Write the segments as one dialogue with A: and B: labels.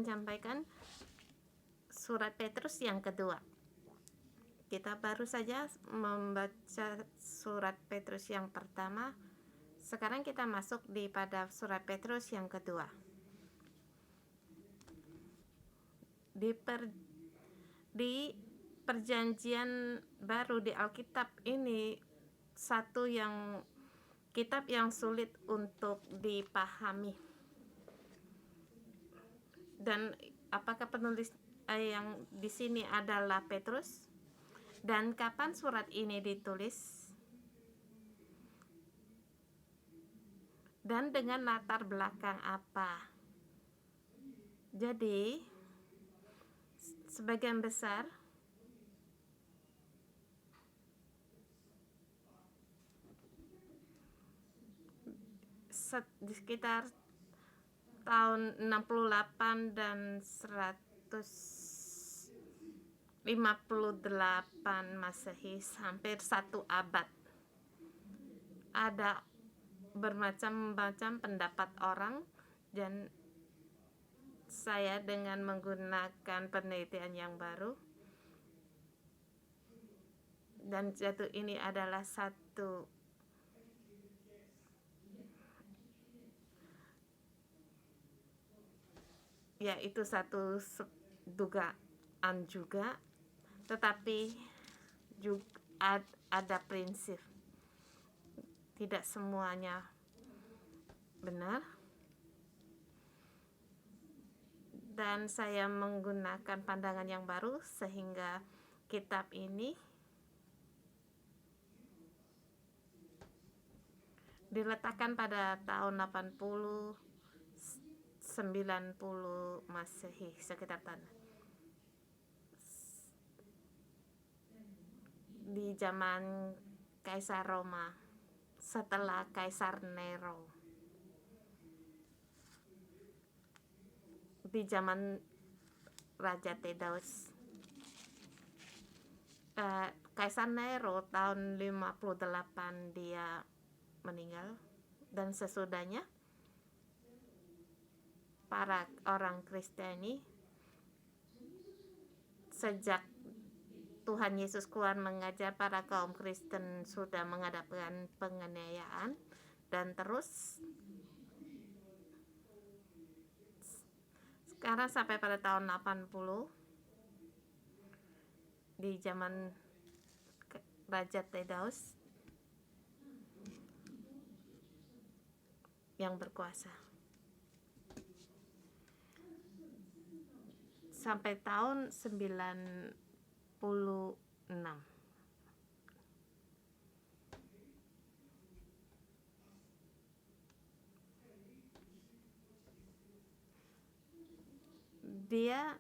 A: menyampaikan surat Petrus yang kedua. Kita baru saja membaca surat Petrus yang pertama. Sekarang kita masuk pada surat Petrus yang kedua. Di perjanjian baru di Alkitab ini kitab yang sulit untuk dipahami. Dan apakah penulis yang di sini adalah Petrus? Dan kapan surat ini ditulis? Dan dengan latar belakang apa? Jadi, sebagian besar di sekitar tahun 68 dan 158 Masehi, hampir 1 abad, ada bermacam-macam pendapat orang, dan saya dengan menggunakan penelitian yang baru, dan jatuh ini adalah satu dugaan juga, tetapi juga ada prinsip. Tidak semuanya benar, dan saya menggunakan pandangan yang baru sehingga kitab ini diletakkan pada tahun 80 90 Masehi, sekitar di zaman Kaisar Roma, setelah Kaisar Nero, di zaman Raja Thaddeus. Kaisar Nero tahun 58 dia meninggal, dan sesudahnya para orang Kristiani, sejak Tuhan Yesus keluar mengajar, para kaum Kristen sudah menghadapkan penganiayaan, dan terus sekarang sampai pada tahun 80 di zaman Raja Thaddeus yang berkuasa sampai tahun 96. Dia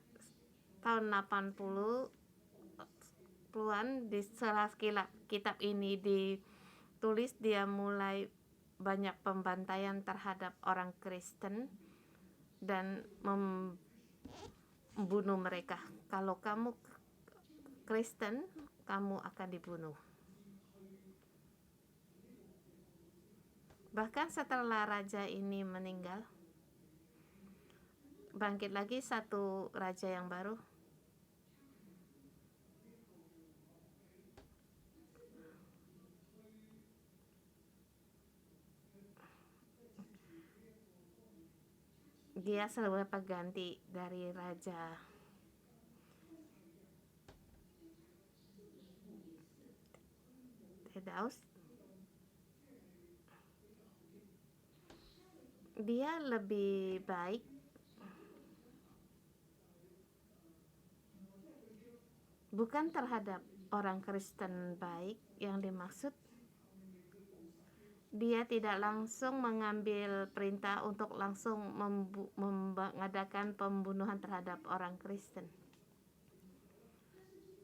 A: tahun 80-an, di setelah kitab ini ditulis, dia mulai banyak pembantaian terhadap orang Kristen dan membunuh mereka. Kalau kamu Kristen, kamu akan dibunuh. Bahkan setelah raja ini meninggal, bangkit lagi satu raja yang baru. Dia selalu pengganti dari Raja Thaddeus. Dia lebih baik, bukan terhadap orang Kristen baik yang dimaksud. Dia tidak langsung mengambil perintah untuk langsung mengadakan pembunuhan terhadap orang Kristen.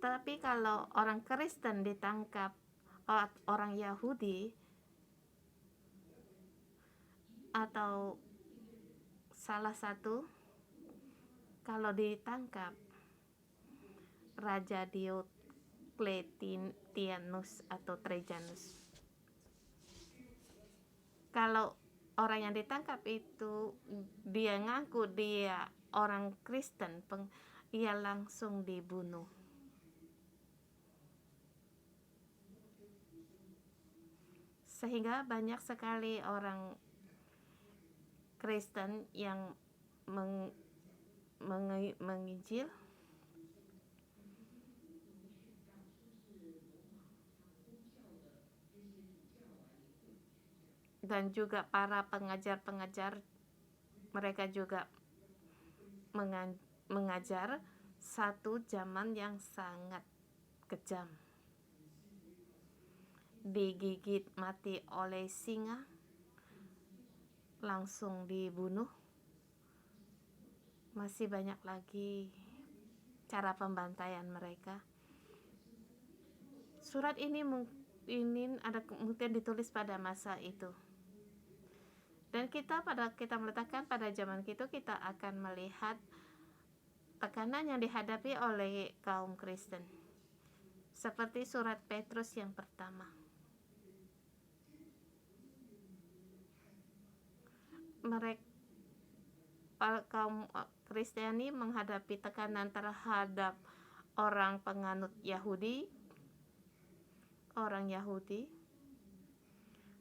A: Tapi kalau orang Kristen ditangkap orang Yahudi atau salah satu, kalau ditangkap Raja Diocletianus atau Trajanus, kalau orang yang ditangkap itu dia ngaku dia orang Kristen, ia langsung dibunuh. Sehingga banyak sekali orang Kristen yang menginjil dan juga para pengajar-pengajar, mereka juga mengajar satu zaman yang sangat kejam. Digigit mati oleh singa, langsung dibunuh. Masih banyak lagi cara pembantaian mereka. Surat ini mungkin ditulis pada masa itu. Dan kita meletakkan pada zaman itu, kita akan melihat tekanan yang dihadapi oleh kaum Kristen. Seperti surat Petrus yang pertama. Kaum Kristiani menghadapi tekanan terhadap orang penganut Yahudi, orang Yahudi.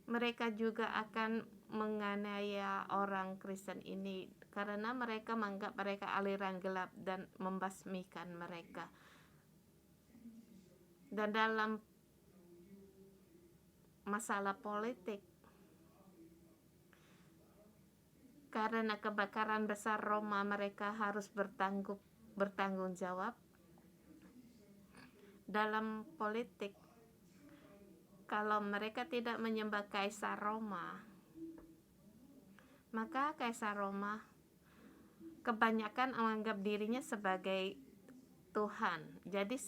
A: Mereka juga akan menganiaya orang Kristen ini karena mereka menganggap mereka aliran gelap dan membasmikan mereka. Dan dalam masalah politik, karena kebakaran besar Roma, mereka harus bertanggung jawab. Dalam politik, kalau mereka tidak menyembah Kaisar Roma, maka Kaisar Roma kebanyakan menganggap dirinya sebagai Tuhan. Jadi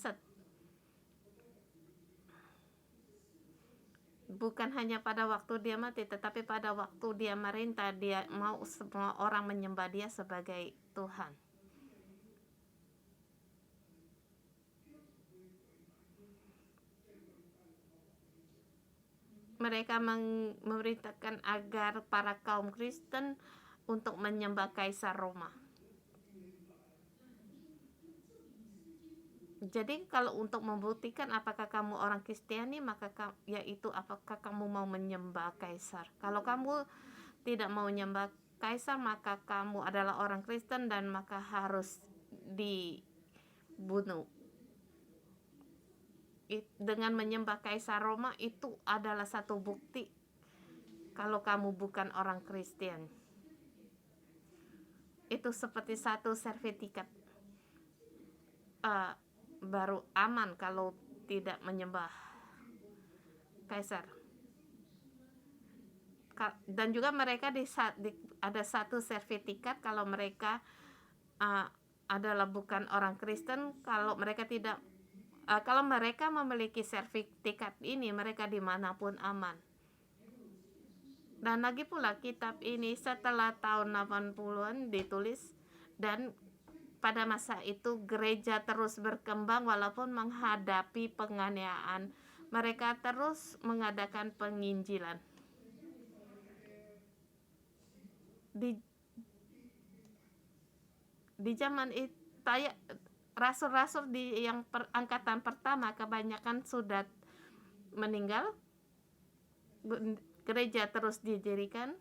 A: bukan hanya pada waktu dia mati, tetapi pada waktu dia merintah, dia mau semua orang menyembah dia sebagai Tuhan. Mereka memerintahkan agar para kaum Kristen untuk menyembah Kaisar Roma. Jadi kalau untuk membuktikan apakah kamu orang Kristiani, maka yaitu apakah kamu mau menyembah Kaisar. Kalau kamu tidak mau menyembah Kaisar, maka kamu adalah orang Kristen dan maka harus dibunuh. Dengan menyembah Kaisar Roma itu adalah satu bukti kalau kamu bukan orang Kristen. Itu seperti satu sertifikat baru aman kalau tidak menyembah Kaisar. Dan juga mereka ada satu sertifikat kalau mereka adalah bukan orang Kristen. Kalau mereka tidak, kalau mereka memiliki sertifikat ini, mereka dimanapun aman. Dan lagi pula kitab ini setelah tahun 80-an ditulis, dan pada masa itu gereja terus berkembang walaupun menghadapi penganiayaan. Mereka terus mengadakan penginjilan. Di zaman itu, rasul-rasul yang angkatan pertama kebanyakan sudah meninggal. Gereja terus didirikan.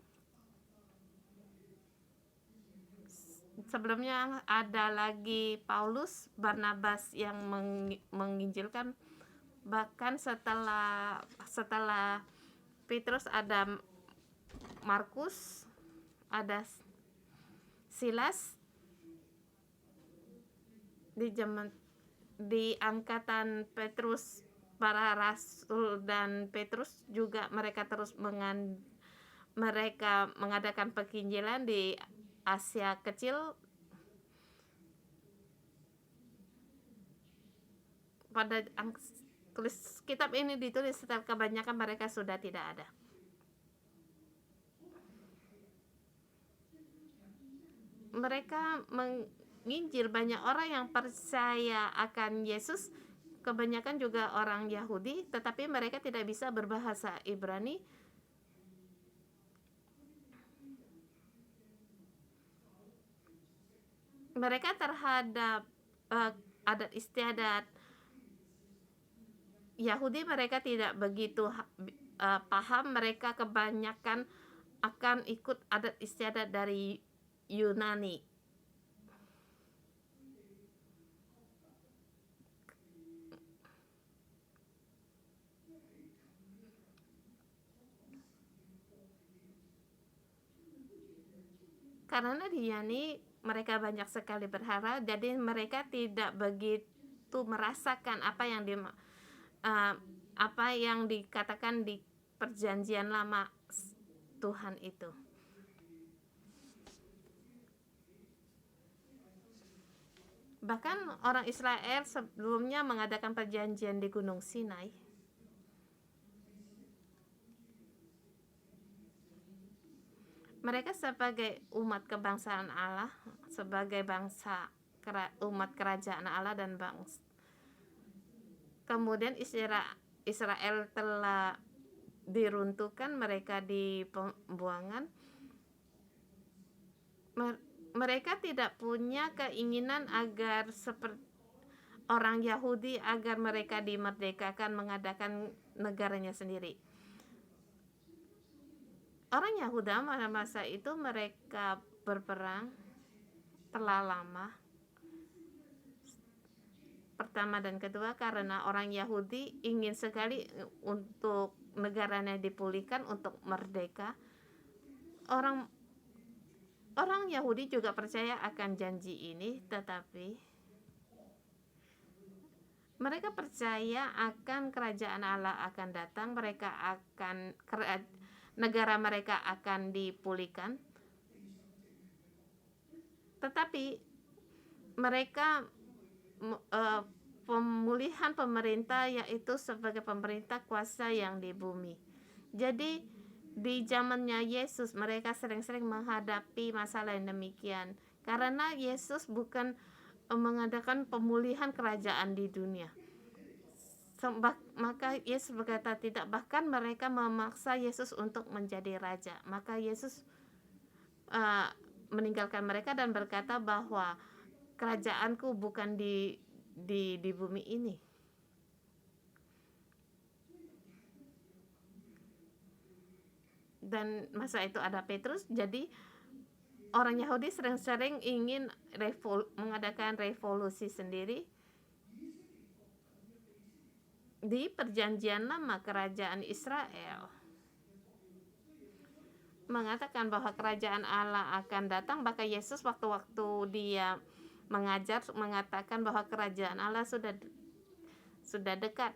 A: Sebelumnya ada lagi Paulus, Barnabas yang menginjilkan. Bahkan setelah Petrus ada Markus, ada Silas. Di angkatan Petrus, para rasul dan Petrus juga mereka terus mereka mengadakan penginjilan di Asia Kecil. Pada kitab ini ditulis setelah kebanyakan mereka sudah tidak ada. Mereka menginjil banyak orang yang percaya akan Yesus, kebanyakan juga orang Yahudi, tetapi mereka tidak bisa berbahasa Ibrani. mereka terhadap adat istiadat Yahudi, mereka tidak begitu paham. Mereka kebanyakan akan ikut adat istiadat dari Yunani. Karena di Yunani mereka banyak sekali berhala, jadi mereka tidak begitu merasakan apa yang dikatakan di perjanjian lama Tuhan itu. Bahkan orang Israel sebelumnya mengadakan perjanjian di Gunung Sinai. Mereka sebagai umat kebangsaan Allah, sebagai umat kerajaan Allah dan bangsa. Kemudian Israel telah diruntuhkan, mereka di pembuangan. Mereka tidak punya keinginan agar seperti orang Yahudi, agar mereka dimerdekakan, mengadakan negaranya sendiri. Orang Yahuda pada masa itu mereka berperang telah lama. Pertama dan kedua, karena orang Yahudi ingin sekali untuk negaranya dipulihkan, untuk merdeka. Orang Yahudi juga percaya akan janji ini, tetapi mereka percaya akan kerajaan Allah akan datang, negara mereka akan dipulihkan. Tetapi mereka pemulihan pemerintah, yaitu sebagai pemerintah kuasa yang di bumi. Jadi di zamannya Yesus mereka sering-sering menghadapi masalah yang demikian, karena Yesus bukan mengadakan pemulihan kerajaan di dunia. Maka Yesus berkata tidak, bahkan mereka memaksa Yesus untuk menjadi raja. Maka Yesus meninggalkan mereka dan berkata bahwa kerajaanku bukan di bumi ini. Dan masa itu ada Petrus, jadi orang Yahudi sering-sering ingin mengadakan revolusi sendiri. Di perjanjian lama kerajaan Israel mengatakan bahwa kerajaan Allah akan datang. Bahkan Yesus waktu-waktu dia mengajar mengatakan bahwa kerajaan Allah sudah dekat.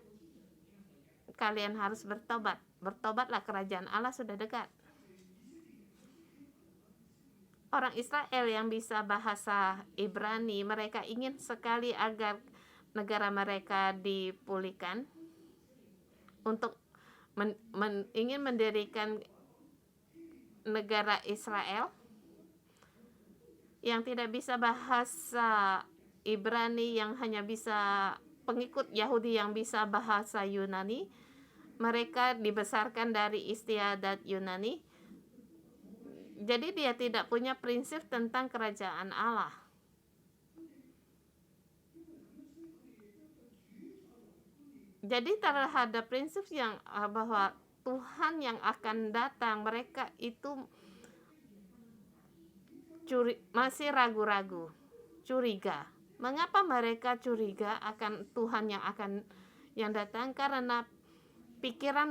A: Kalian harus bertobat. Bertobatlah, kerajaan Allah sudah dekat. Orang Israel yang bisa bahasa Ibrani, mereka ingin sekali agar negara mereka dipulihkan, untuk ingin mendirikan negara Israel yang tidak bisa bahasa Ibrani, yang hanya bisa pengikut Yahudi yang bisa bahasa Yunani. Mereka dibesarkan dari istiadat Yunani, jadi dia tidak punya prinsip tentang kerajaan Allah. Jadi terhadap prinsip yang bahwa Tuhan yang akan datang, mereka itu masih ragu-ragu, curiga. Mengapa mereka curiga akan Tuhan yang datang? Karena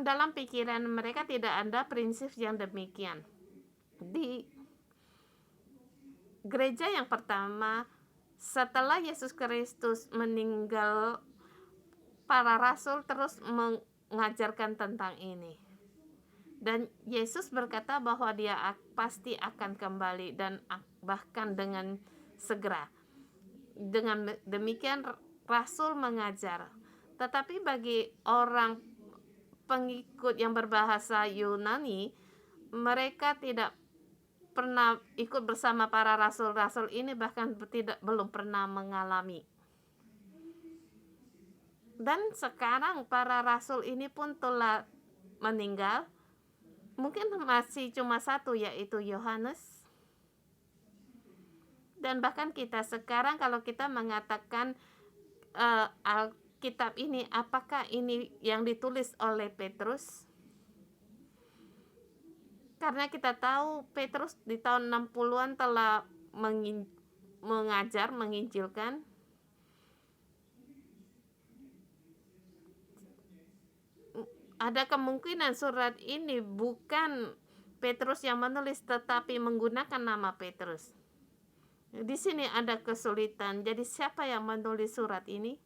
A: dalam pikiran mereka tidak ada prinsip yang demikian. Di gereja yang pertama setelah Yesus Kristus meninggal, para rasul terus mengajarkan tentang ini. Dan Yesus berkata bahwa dia pasti akan kembali, dan bahkan dengan segera. Dengan demikian rasul mengajar. Tetapi bagi orang pengikut yang berbahasa Yunani, mereka tidak pernah ikut bersama para rasul-rasul ini, bahkan belum pernah mengalami. Dan sekarang para rasul ini pun telah meninggal. Mungkin masih cuma satu, yaitu Yohanes. Dan bahkan kita sekarang kalau kita mengatakan Alkitab ini, apakah ini yang ditulis oleh Petrus? Karena kita tahu Petrus di tahun 60-an telah mengajar, menginjilkan. Ada kemungkinan surat ini bukan Petrus yang menulis, tetapi menggunakan nama Petrus. Di sini ada kesulitan. Jadi siapa yang menulis surat ini?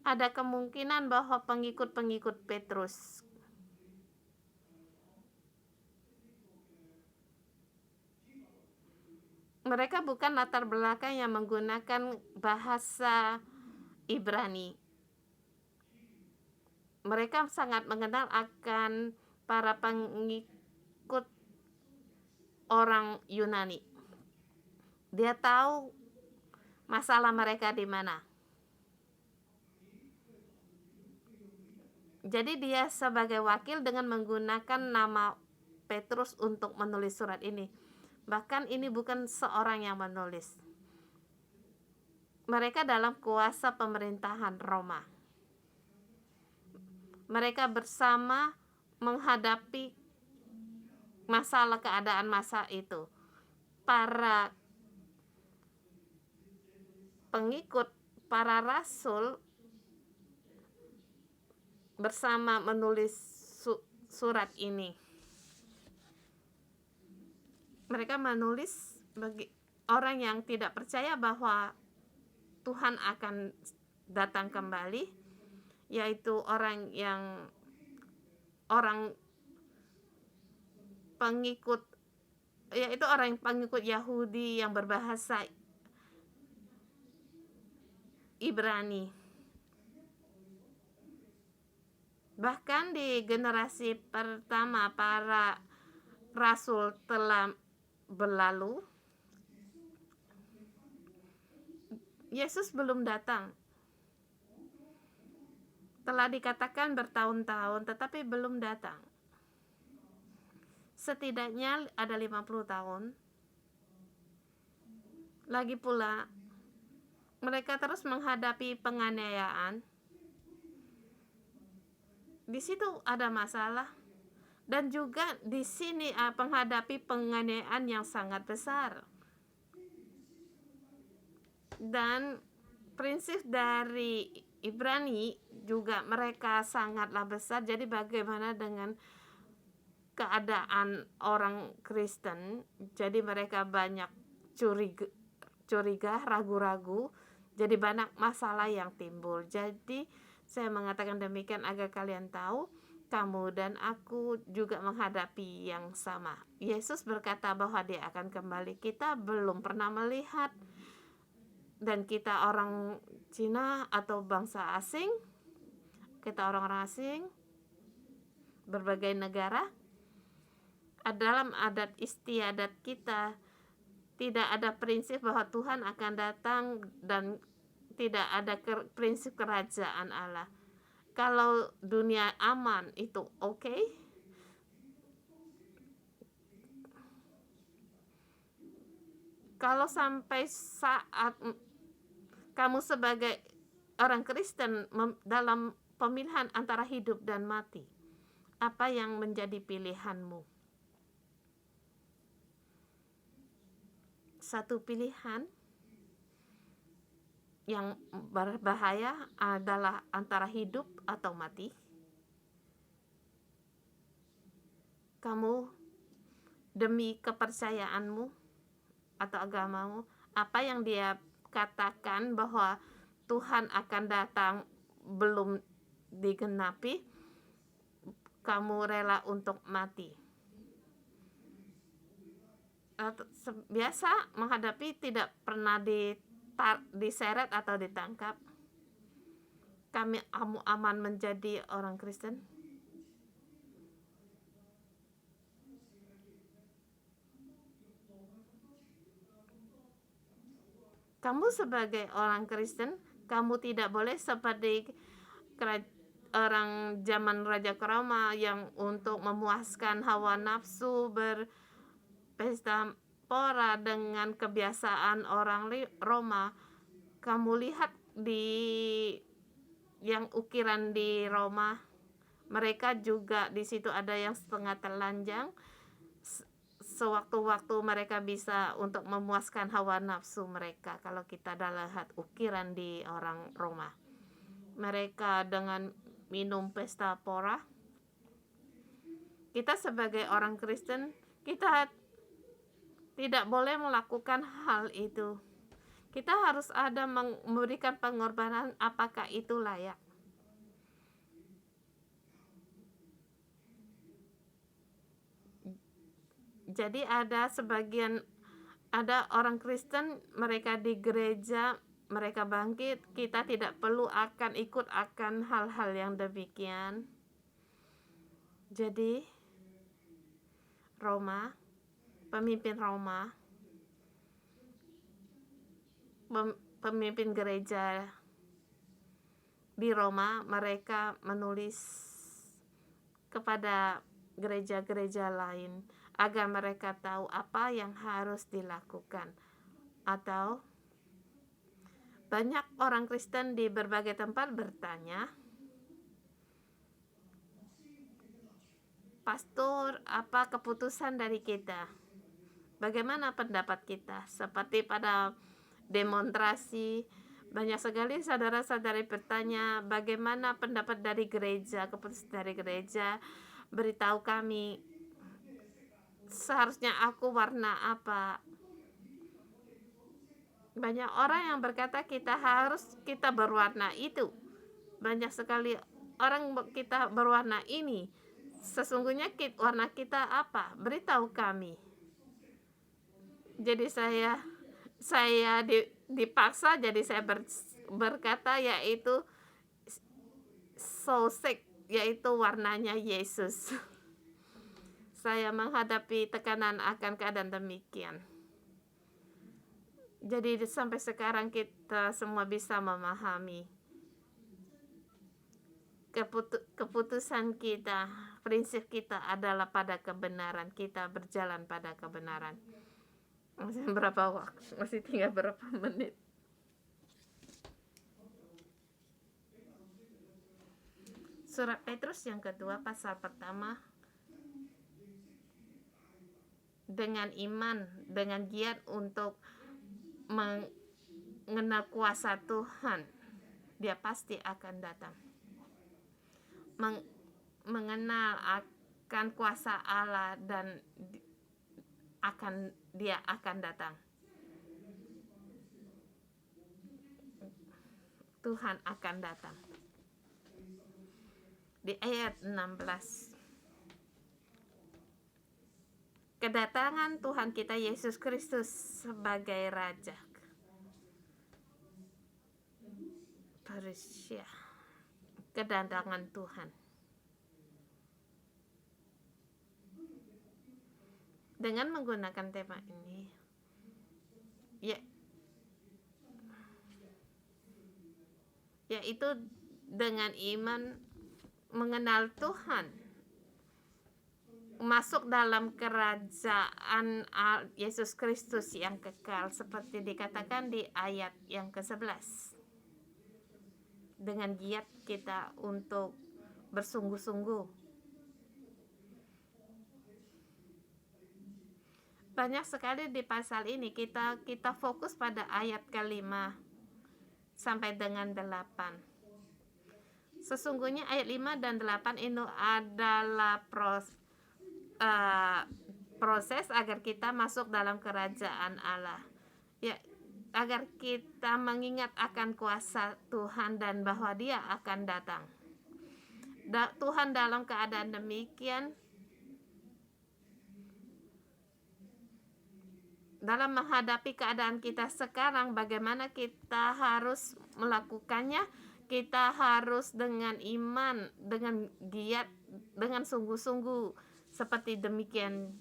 A: Ada kemungkinan bahwa pengikut-pengikut Petrus. Mereka bukan latar belakang yang menggunakan bahasa Ibrani. Mereka sangat mengenal akan para pengikut orang Yunani. Dia tahu masalah mereka di mana. Jadi dia sebagai wakil dengan menggunakan nama Petrus untuk menulis surat ini. Bahkan ini bukan seorang yang menulis. Mereka dalam kuasa pemerintahan Roma. Mereka bersama menghadapi masalah keadaan masa itu. Para pengikut, para rasul bersama menulis surat ini. Mereka menulis bagi orang yang tidak percaya bahwa Tuhan akan datang kembali, yaitu orang pengikut Yahudi yang berbahasa Ibrani. Bahkan di generasi pertama para rasul telah berlalu, Yesus belum datang. Telah dikatakan bertahun-tahun, tetapi belum datang. Setidaknya ada 50 tahun. Lagi pula, mereka terus menghadapi penganiayaan. Di situ ada masalah. Dan juga di sini menghadapi penganiayaan yang sangat besar. Dan prinsip dari Ibrani juga mereka sangatlah besar. Jadi bagaimana dengan keadaan orang Kristen? Jadi mereka banyak curiga, ragu-ragu. Jadi banyak masalah yang timbul. Jadi saya mengatakan demikian agar kalian tahu, kamu dan aku juga menghadapi yang sama. Yesus berkata bahwa dia akan kembali. Kita belum pernah melihat. Dan kita orang Cina atau bangsa asing, kita orang-orang asing, berbagai negara, dalam adat istiadat kita tidak ada prinsip bahwa Tuhan akan datang dan tidak ada prinsip kerajaan Allah. Kalau dunia aman itu oke. Kalau sampai saat kamu sebagai orang Kristen dalam pemilihan antara hidup dan mati, apa yang menjadi pilihanmu? Satu pilihan yang berbahaya adalah antara hidup atau mati. Kamu demi kepercayaanmu atau agamamu, apa yang dia katakan bahwa Tuhan akan datang belum digenapi, kamu rela untuk mati. Biasa menghadapi tidak pernah diseret atau ditangkap. Kami aman menjadi orang Kristen. Kamu sebagai orang Kristen, kamu tidak boleh seperti orang zaman Raja Roma yang untuk memuaskan hawa nafsu berpesta pora dengan kebiasaan orang Roma. Kamu lihat di yang ukiran di Roma, mereka juga di situ ada yang setengah telanjang. Sewaktu-waktu mereka bisa untuk memuaskan hawa nafsu mereka. Kalau kita lihat ukiran di orang Roma, mereka dengan minum pesta pora. Kita sebagai orang Kristen, kita tidak boleh melakukan hal itu. Kita harus ada memberikan pengorbanan, apakah itu layak. Jadi ada orang Kristen, mereka di gereja, mereka bangkit, kita tidak perlu ikut akan hal-hal yang demikian. Jadi pemimpin Roma, pemimpin gereja di Roma, mereka menulis kepada gereja-gereja lain agar mereka tahu apa yang harus dilakukan. Atau banyak orang Kristen di berbagai tempat bertanya, "Pastor, apa keputusan dari kita? Bagaimana pendapat kita?" Seperti pada demonstrasi, banyak sekali saudara-saudari bertanya, "Bagaimana pendapat dari gereja, keputusan dari gereja? Beritahu kami, seharusnya aku warna apa?" Banyak orang yang berkata kita berwarna itu. Banyak sekali orang kita berwarna ini. Sesungguhnya warna kita apa? Beritahu kami. Jadi saya dipaksa, jadi saya berkata yaitu sosek, yaitu warnanya Yesus. Saya menghadapi tekanan akan keadaan demikian. Jadi sampai sekarang kita semua bisa memahami keputusan kita, prinsip kita adalah pada kebenaran. Kita berjalan pada kebenaran. Masih berapa waktu? Masih tinggal berapa menit? Surat Petrus yang kedua pasal pertama. Dengan iman, dengan giat untuk mengenal kuasa Tuhan, dia pasti akan datang. Mengenal akan kuasa Allah dan dia akan datang. Tuhan akan datang. Di ayat 16. Kedatangan Tuhan kita Yesus Kristus sebagai Raja. Persia. Kedatangan Tuhan. Dengan menggunakan tema ini, yaitu dengan iman mengenal Tuhan, masuk dalam kerajaan Yesus Kristus yang kekal, seperti dikatakan di ayat yang ke-11. Dengan giat kita untuk bersungguh-sungguh. Banyak sekali di pasal ini kita fokus pada ayat ke-5 sampai dengan 8. Sesungguhnya ayat 5 dan 8 ini adalah proses agar kita masuk dalam kerajaan Allah. Ya, agar kita mengingat akan kuasa Tuhan dan bahwa Dia akan datang. Tuhan dalam keadaan demikian, dalam menghadapi keadaan kita sekarang, bagaimana kita harus melakukannya? Kita harus dengan iman, dengan giat, dengan sungguh-sungguh, seperti demikian.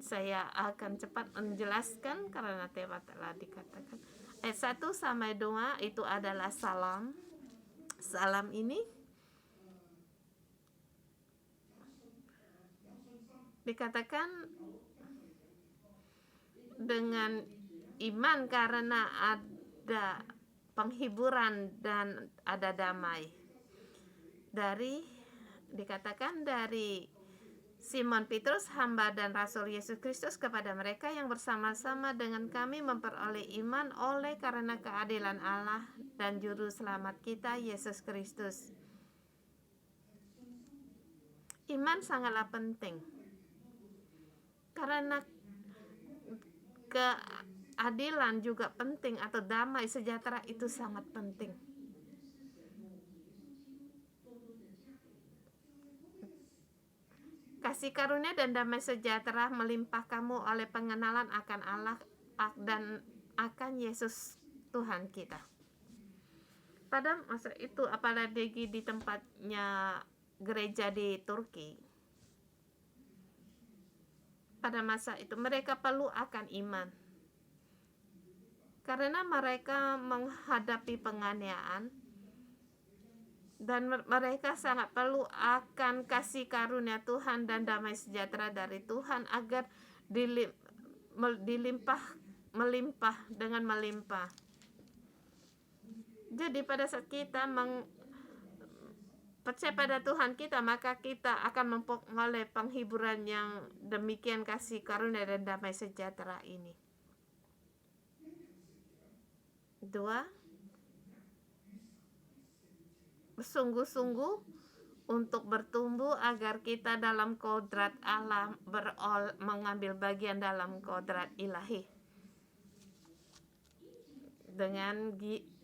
A: Saya akan cepat menjelaskan karena tema telah dikatakan. Ayat 1 sampai 2 itu adalah salam. Salam ini dikatakan dengan iman karena ada penghiburan dan ada damai. Dikatakan dari Simon Petrus, hamba dan Rasul Yesus Kristus, kepada mereka yang bersama-sama dengan kami memperoleh iman oleh karena keadilan Allah dan Juru Selamat kita, Yesus Kristus. Iman sangatlah penting karena keadilan juga penting, atau damai sejahtera itu sangat penting. Kasih karunia dan damai sejahtera melimpah kamu oleh pengenalan akan Allah dan akan Yesus Tuhan kita. Pada masa itu, apalagi di tempatnya gereja di Turki, pada masa itu mereka perlu akan iman karena mereka menghadapi penganiayaan, dan mereka sangat perlu akan kasih karunia Tuhan dan damai sejahtera dari Tuhan agar melimpah dengan melimpah. Jadi pada saat kita percaya pada Tuhan kita, maka kita akan memperoleh penghiburan yang demikian kasih karunia dan damai sejahtera ini. 2. Bersungguh-sungguh untuk bertumbuh agar kita dalam kodrat Allah mengambil bagian dalam kodrat ilahi. Dengan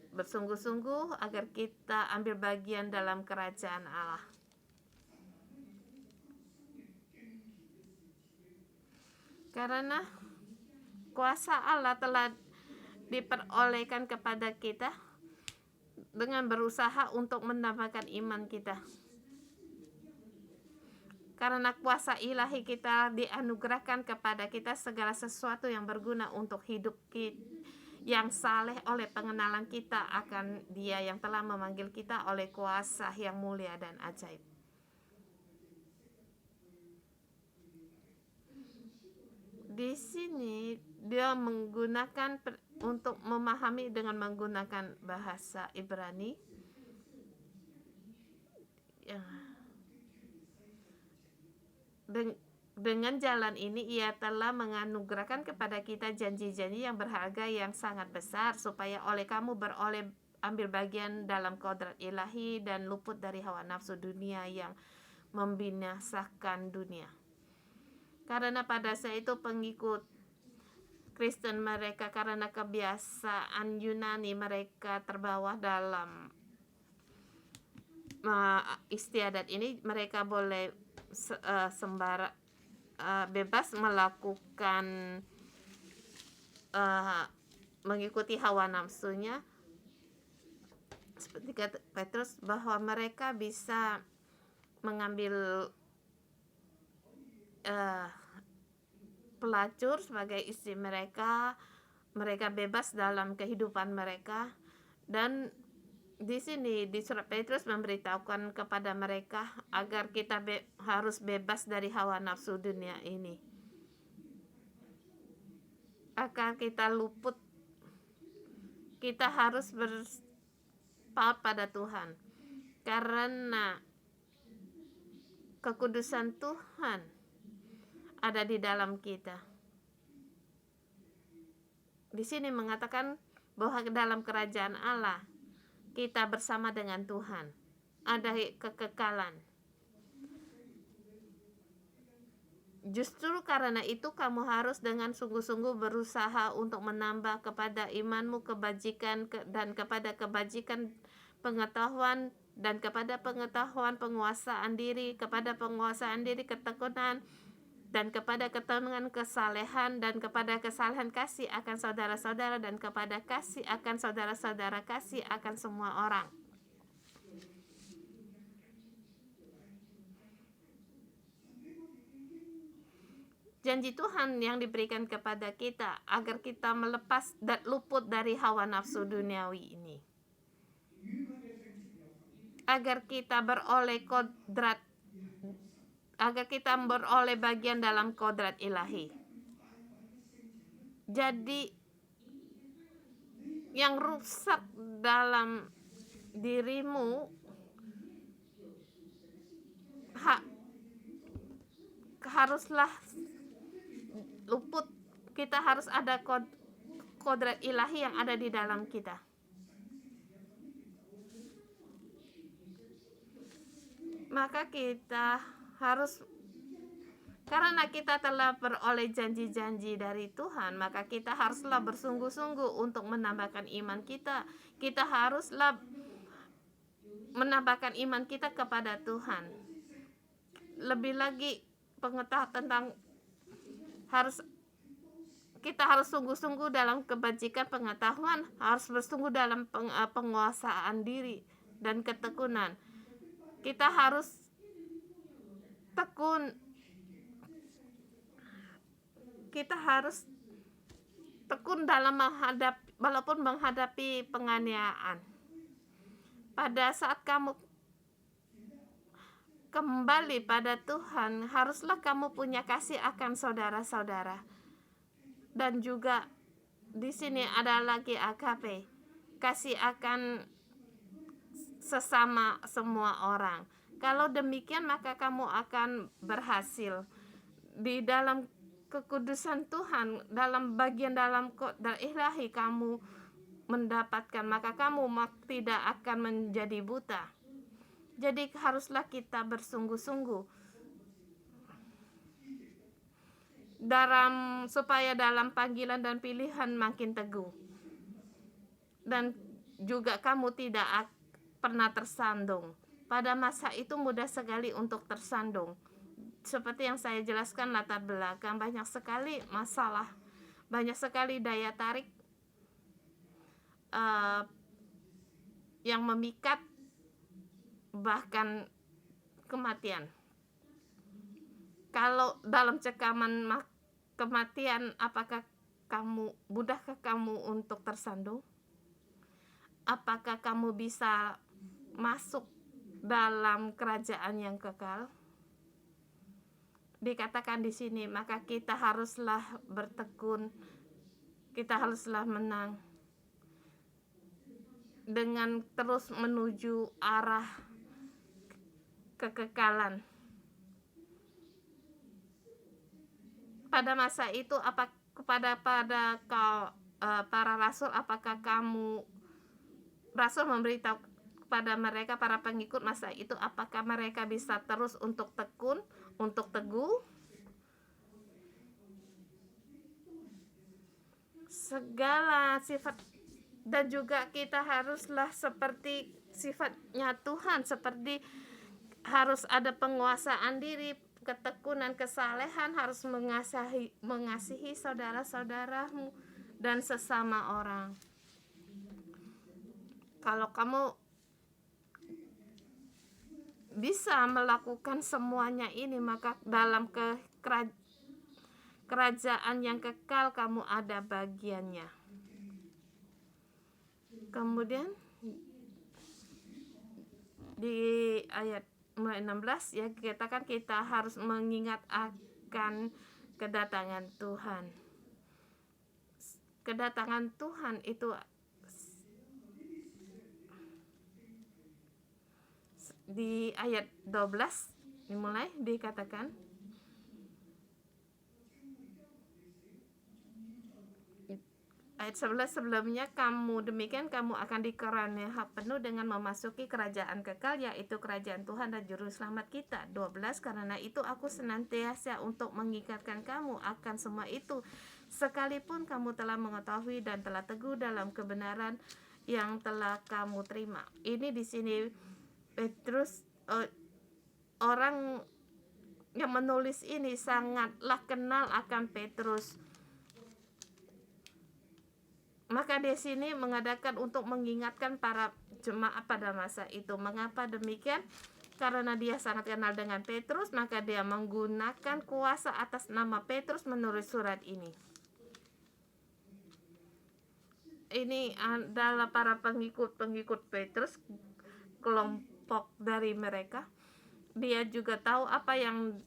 A: bersungguh-sungguh agar kita ambil bagian dalam kerajaan Allah. Karena kuasa Allah telah diperolehkan kepada kita dengan berusaha untuk menambahkan iman kita. Karena kuasa ilahi kita dianugerahkan kepada kita segala sesuatu yang berguna untuk hidup kita yang saleh oleh pengenalan kita akan Dia yang telah memanggil kita oleh kuasa yang mulia dan ajaib. Di sini dia menggunakan untuk memahami dengan menggunakan bahasa Ibrani. Dengan jalan ini Ia telah menganugerahkan kepada kita janji-janji yang berharga yang sangat besar, supaya oleh kamu beroleh ambil bagian dalam kodrat ilahi dan luput dari hawa nafsu dunia yang membinasakan dunia. Karena pada saat itu pengikut Kristen mereka, karena kebiasaan Yunani, mereka terbawa dalam istiadat ini. Mereka boleh bebas melakukan mengikuti hawa nafsunya, seperti kata Petrus bahwa mereka bisa mengambil pelacur sebagai istri mereka bebas dalam kehidupan mereka. Dan di sini di surat Petrus memberitahukan kepada mereka agar kita harus bebas dari hawa nafsu dunia ini, agar kita luput. Kita harus berpaut pada Tuhan karena kekudusan Tuhan ada di dalam kita. Di sini mengatakan bahwa dalam kerajaan Allah kita bersama dengan Tuhan, ada kekekalan. Justru karena itu kamu harus dengan sungguh-sungguh berusaha untuk menambah kepada imanmu kebajikan dan kepada kebajikan pengetahuan, dan kepada pengetahuan penguasaan diri, kepada penguasaan diri ketekunan, dan kepada ketekunan kesalehan, dan kepada kesalehan kasih akan saudara-saudara, dan kepada kasih akan saudara-saudara kasih akan semua orang. Janji Tuhan yang diberikan kepada kita agar kita melepas dan luput dari hawa nafsu duniawi ini, agar kita beroleh kodrat, agar kita beroleh bagian dalam kodrat ilahi. Jadi yang rusak dalam dirimu ha- haruslah luput. Kita harus ada kodrat ilahi yang ada di dalam kita. Maka kita harus, karena kita telah beroleh janji-janji dari Tuhan, maka kita haruslah bersungguh-sungguh untuk menambahkan iman kita. Kita haruslah menambahkan iman kita kepada Tuhan. Lebih lagi pengetahuan tentang kita harus sungguh-sungguh dalam kebajikan pengetahuan, harus bersungguh dalam penguasaan diri dan ketekunan. Kita harus tekun. Kita harus tekun dalam walaupun menghadapi penganiayaan. Pada saat kamu kembali pada Tuhan, haruslah kamu punya kasih akan saudara-saudara. Dan juga di sini ada lagi agape, kasih akan sesama semua orang. Kalau demikian maka kamu akan berhasil di dalam kekudusan Tuhan, dalam bagian dalam kodrat ilahi kamu mendapatkan, maka kamu tidak akan menjadi buta. Jadi haruslah kita bersungguh-sungguh supaya dalam panggilan dan pilihan makin teguh, dan juga kamu tidak pernah tersandung. Pada masa itu mudah sekali untuk tersandung. Seperti yang saya jelaskan latar belakang, banyak sekali masalah, banyak sekali daya tarik yang memikat, bahkan kematian. Kalau dalam cekaman kematian, mudahkah kamu untuk tersandung? Apakah kamu bisa masuk dalam kerajaan yang kekal? Dikatakan di sini, maka kita haruslah bertekun, kita haruslah menang dengan terus menuju arah kekekalan. Pada masa itu pada para rasul, apakah rasul memberitahu kepada mereka, para pengikut masa itu, apakah mereka bisa terus untuk tekun, untuk teguh? Segala sifat, dan juga kita haruslah seperti sifatnya Tuhan, seperti harus ada penguasaan diri, ketekunan, kesalehan, harus mengasihi saudara-saudaramu dan sesama orang. Kalau kamu bisa melakukan semuanya ini, maka dalam kerajaan yang kekal kamu ada bagiannya. Kemudian di ayat 16 ya, dikatakan kita harus mengingat akan kedatangan Tuhan. Kedatangan Tuhan itu di ayat 12 dimulai dikatakan, ayat 11 sebelumnya, demikian kamu akan dikaruniai hak penuh dengan memasuki kerajaan kekal, yaitu kerajaan Tuhan dan juru selamat kita. 12, karena itu aku senantiasa untuk mengingatkan kamu akan semua itu, sekalipun kamu telah mengetahui dan telah teguh dalam kebenaran yang telah kamu terima. Ini di sini Petrus, orang yang menulis ini sangatlah kenal akan Petrus. Maka di sini mengadakan untuk mengingatkan para jemaat pada masa itu. Mengapa demikian? Karena dia sangat kenal dengan Petrus, maka dia menggunakan kuasa atas nama Petrus menulis surat ini. Ini adalah para pengikut Petrus, kelompok dari mereka. Dia juga tahu apa yang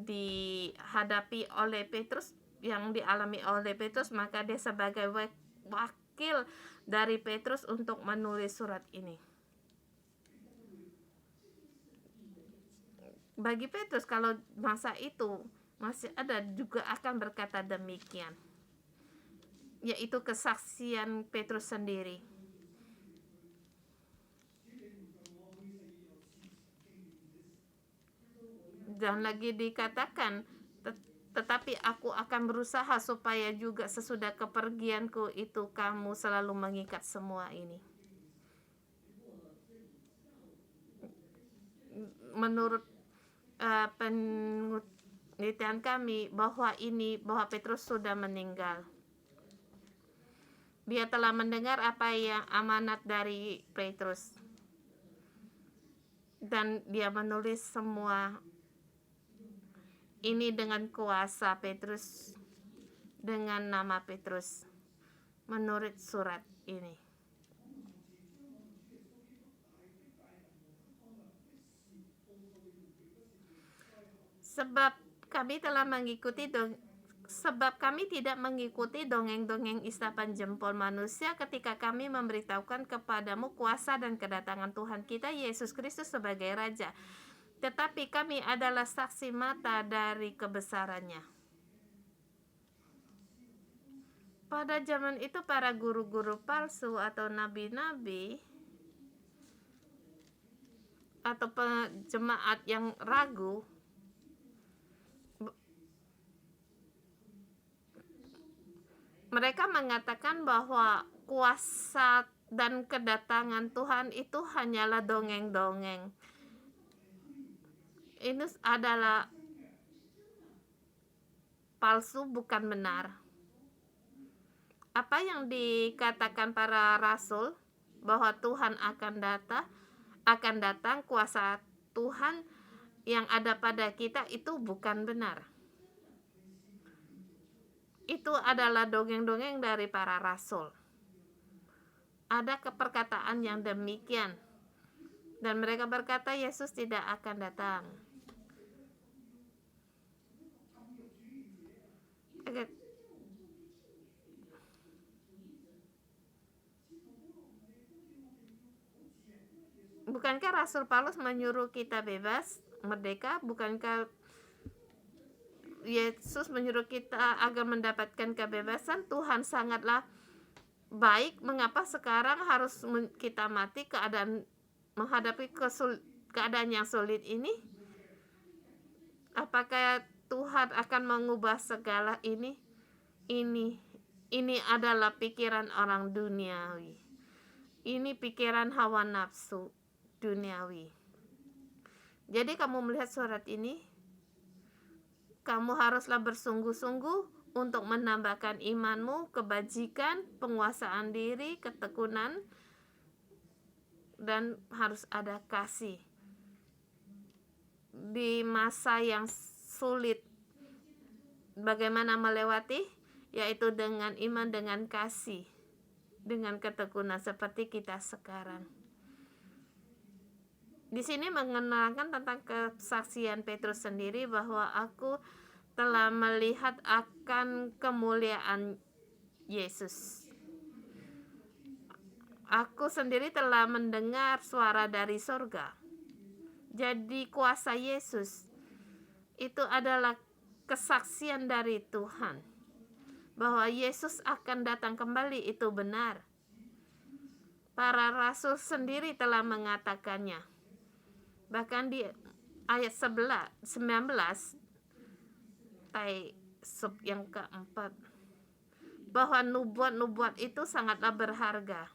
A: dihadapi oleh Petrus yang dialami oleh Petrus, maka dia sebagai wakil dari Petrus untuk menulis surat ini. Bagi Petrus, kalau masa itu masih ada, juga akan berkata demikian, yaitu kesaksian Petrus sendiri. Dan lagi dikatakan, tetapi aku akan berusaha supaya juga sesudah kepergianku itu kamu selalu mengikat semua ini. Menurut penelitian kami bahwa Petrus sudah meninggal. Dia telah mendengar apa yang amanat dari Petrus, dan dia menulis semua ini dengan kuasa Petrus, dengan nama Petrus, menurut surat ini. Sebab kami tidak mengikuti dongeng-dongeng isapan jempol manusia ketika kami memberitahukan kepadamu kuasa dan kedatangan Tuhan kita Yesus Kristus sebagai Raja, tetapi kami adalah saksi mata dari kebesarannya. Pada zaman itu para guru-guru palsu atau nabi-nabi atau jemaat yang ragu mereka mengatakan bahwa kuasa dan kedatangan Tuhan itu hanyalah dongeng-dongeng. Ini adalah palsu, bukan benar. Apa yang dikatakan para rasul bahwa Tuhan akan datang, kuasa Tuhan yang ada pada kita itu bukan benar. Itu adalah dongeng-dongeng dari para rasul. Ada perkataan yang demikian, dan mereka berkata Yesus tidak akan datang. Bukankah Rasul Paulus menyuruh kita bebas, merdeka? Bukankah Yesus menyuruh kita agar mendapatkan kebebasan? Tuhan sangatlah baik. Mengapa sekarang harus kita mati menghadapi keadaan yang sulit ini? Apakah Tuhan akan mengubah segala ini? Ini adalah pikiran orang duniawi. Ini pikiran hawa nafsu duniawi. Jadi kamu melihat surat ini, kamu haruslah bersungguh-sungguh untuk menambahkan imanmu, kebajikan, penguasaan diri, ketekunan, dan harus ada kasih di masa yang sulit. Bagaimana melewati? Yaitu dengan iman, dengan kasih, dengan ketekunan seperti kita sekarang. Di sini mengenalkan tentang kesaksian Petrus sendiri bahwa aku telah melihat akan kemuliaan Yesus. Aku sendiri telah mendengar suara dari surga. Jadi kuasa Yesus itu adalah kesaksian dari Tuhan bahwa Yesus akan datang kembali, itu benar. Para rasul sendiri telah mengatakannya. Bahkan di ayat 19 sub yang keempat, bahwa nubuat-nubuat itu sangatlah berharga.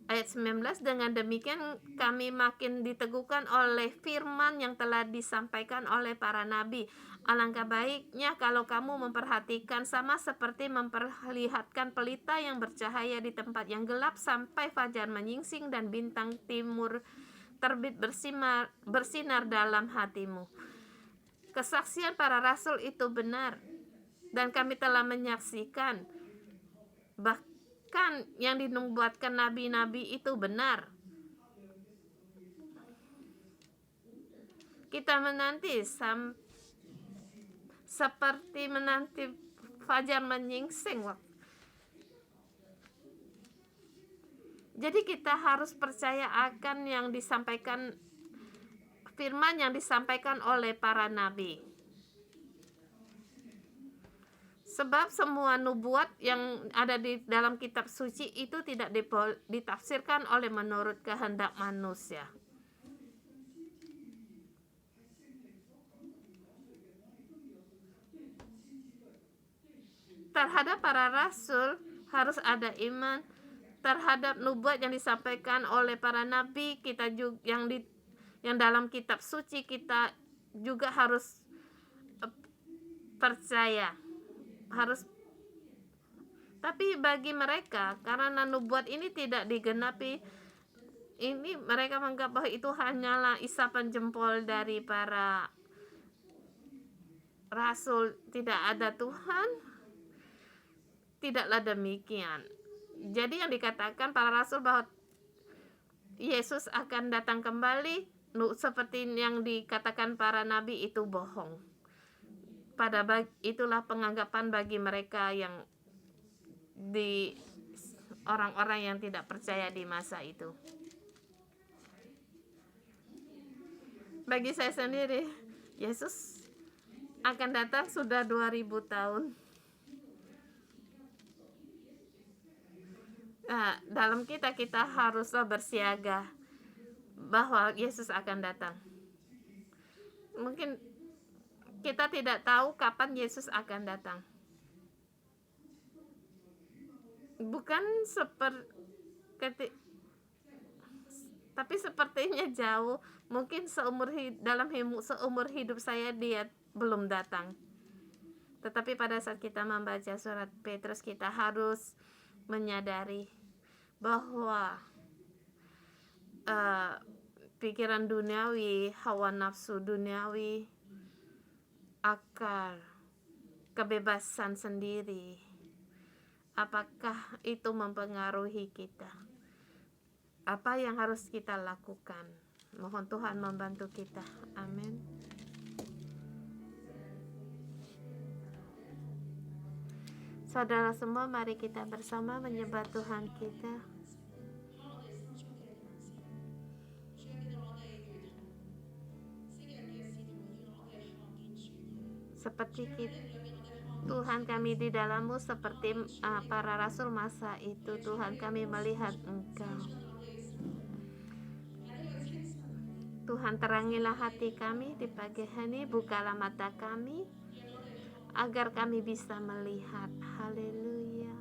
A: Ayat 19, dengan demikian kami makin diteguhkan oleh firman yang telah disampaikan oleh para nabi. Alangkah baiknya kalau kamu memperhatikan sama seperti memperlihatkan pelita yang bercahaya di tempat yang gelap sampai fajar menyingsing dan bintang timur terbit bersinar dalam hatimu. Kesaksian para rasul itu benar, dan kami telah menyaksikan bahkan yang dinubuatkan nabi-nabi itu benar. Kita menanti seperti menanti fajar menyingsing. Jadi kita harus percaya akan yang disampaikan, firman yang disampaikan oleh para nabi. Sebab semua nubuat yang ada di dalam kitab suci itu tidak ditafsirkan oleh menurut kehendak manusia. Terhadap para rasul harus ada iman. Terhadap nubuat yang disampaikan oleh para nabi, kita juga yang dalam kitab suci, kita juga harus percaya. Tapi bagi mereka, karena nubuat ini tidak digenapi, ini mereka menganggap bahwa itu hanyalah isapan jempol dari para rasul, tidak ada Tuhan. Tidaklah demikian. Jadi yang dikatakan para rasul bahwa Yesus akan datang kembali, seperti yang dikatakan para nabi, itu bohong. Itulah penganggapan bagi mereka yang di orang-orang yang tidak percaya di masa itu. Bagi saya sendiri, Yesus akan datang sudah 2000 tahun. Nah, dalam kita haruslah bersiaga bahwa Yesus akan datang. Mungkin kita tidak tahu kapan Yesus akan datang. Bukan tapi sepertinya jauh. Mungkin seumur hidup saya dia belum datang. Tetapi pada saat kita membaca surat Petrus, kita harus menyadari bahwa pikiran duniawi, hawa nafsu duniawi, akal, kebebasan sendiri, apakah itu mempengaruhi kita? Apa yang harus kita lakukan? Mohon Tuhan membantu kita. Amin. Saudara semua, mari kita bersama menyembah Tuhan kita. Seperti Tuhan kami di dalam-Mu, seperti para rasul masa itu, Tuhan kami melihat Engkau. Tuhan, terangilah hati kami di pagi hari, bukalah mata kami agar kami bisa melihat. Haleluya.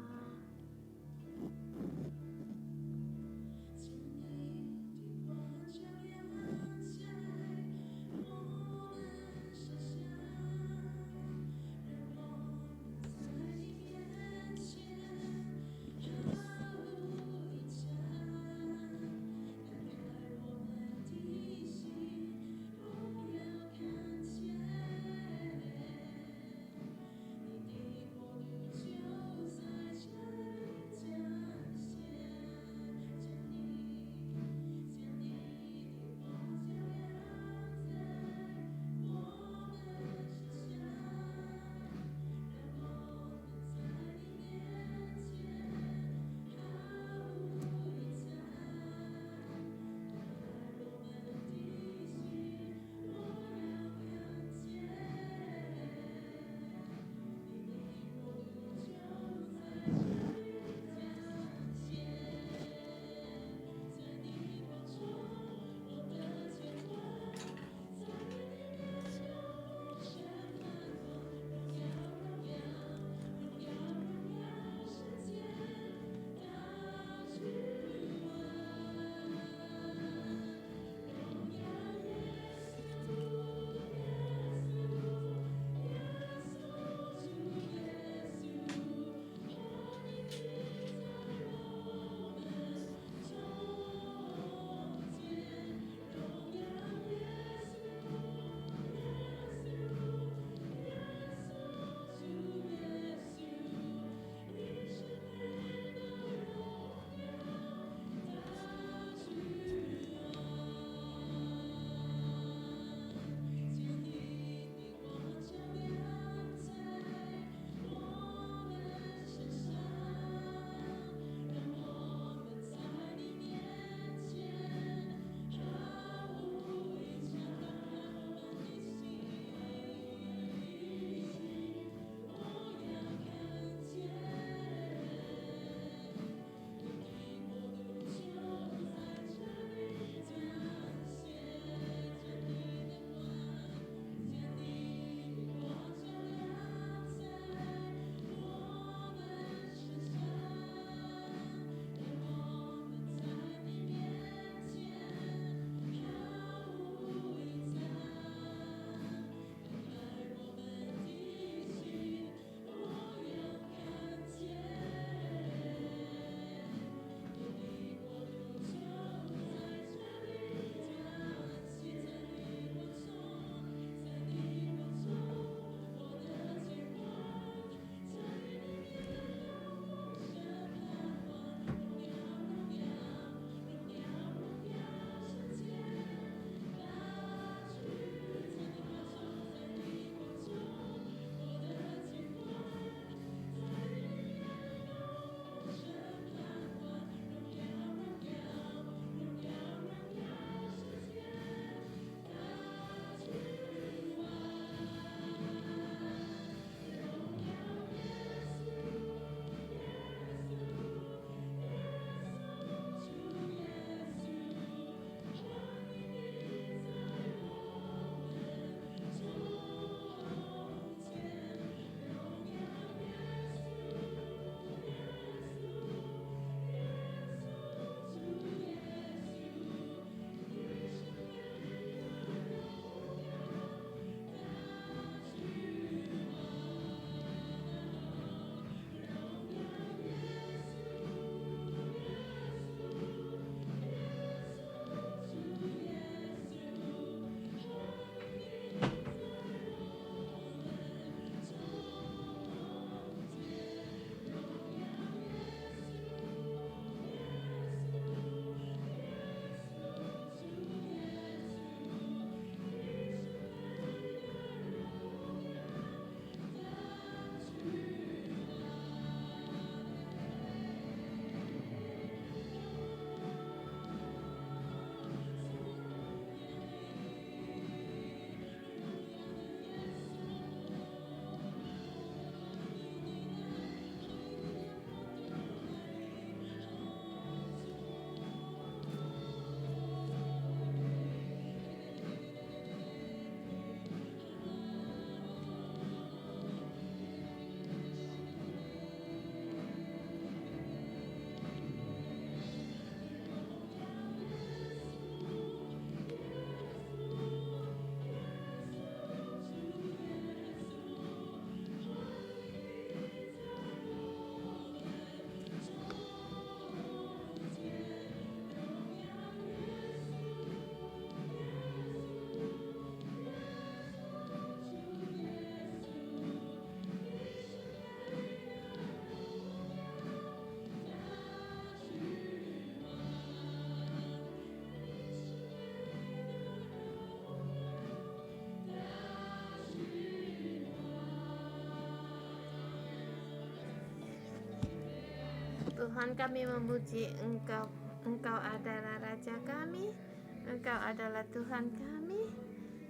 A: Tuhan, kami memuji Engkau. Engkau adalah Raja kami. Engkau adalah Tuhan kami.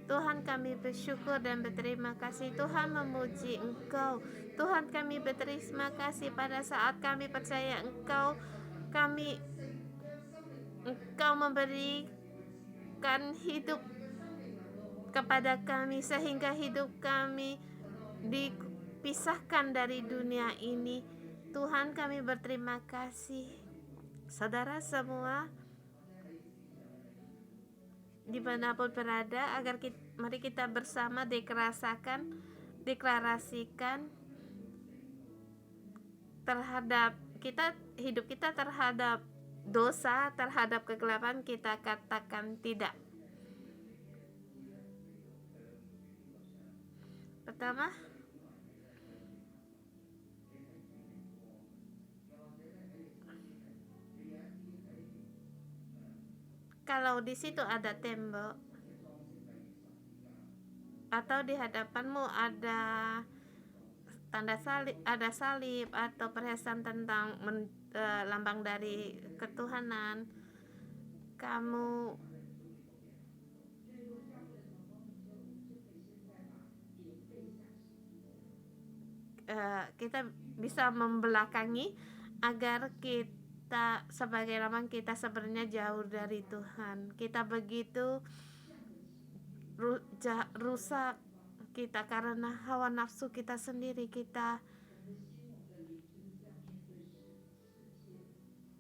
A: Tuhan, kami bersyukur dan berterima kasih. Tuhan, memuji Engkau. Tuhan, kami berterima kasih pada saat kami percaya kami Engkau memberikan hidup kepada kami sehingga hidup kami dipisahkan dari dunia ini. Tuhan, kami berterima kasih. Saudara semua, dimanapun berada, mari kita bersama deklarasikan terhadap hidup kita terhadap dosa, terhadap kegelapan, kita katakan tidak. Pertama, kalau di situ ada tembok atau di hadapanmu ada tanda salib, ada salib atau perhiasan tentang lambang dari ketuhanan, kamu kita bisa membelakangi agar kita sebagai lambang kita sebenarnya jauh dari Tuhan. Kita begitu rusak kita karena hawa nafsu kita sendiri. Kita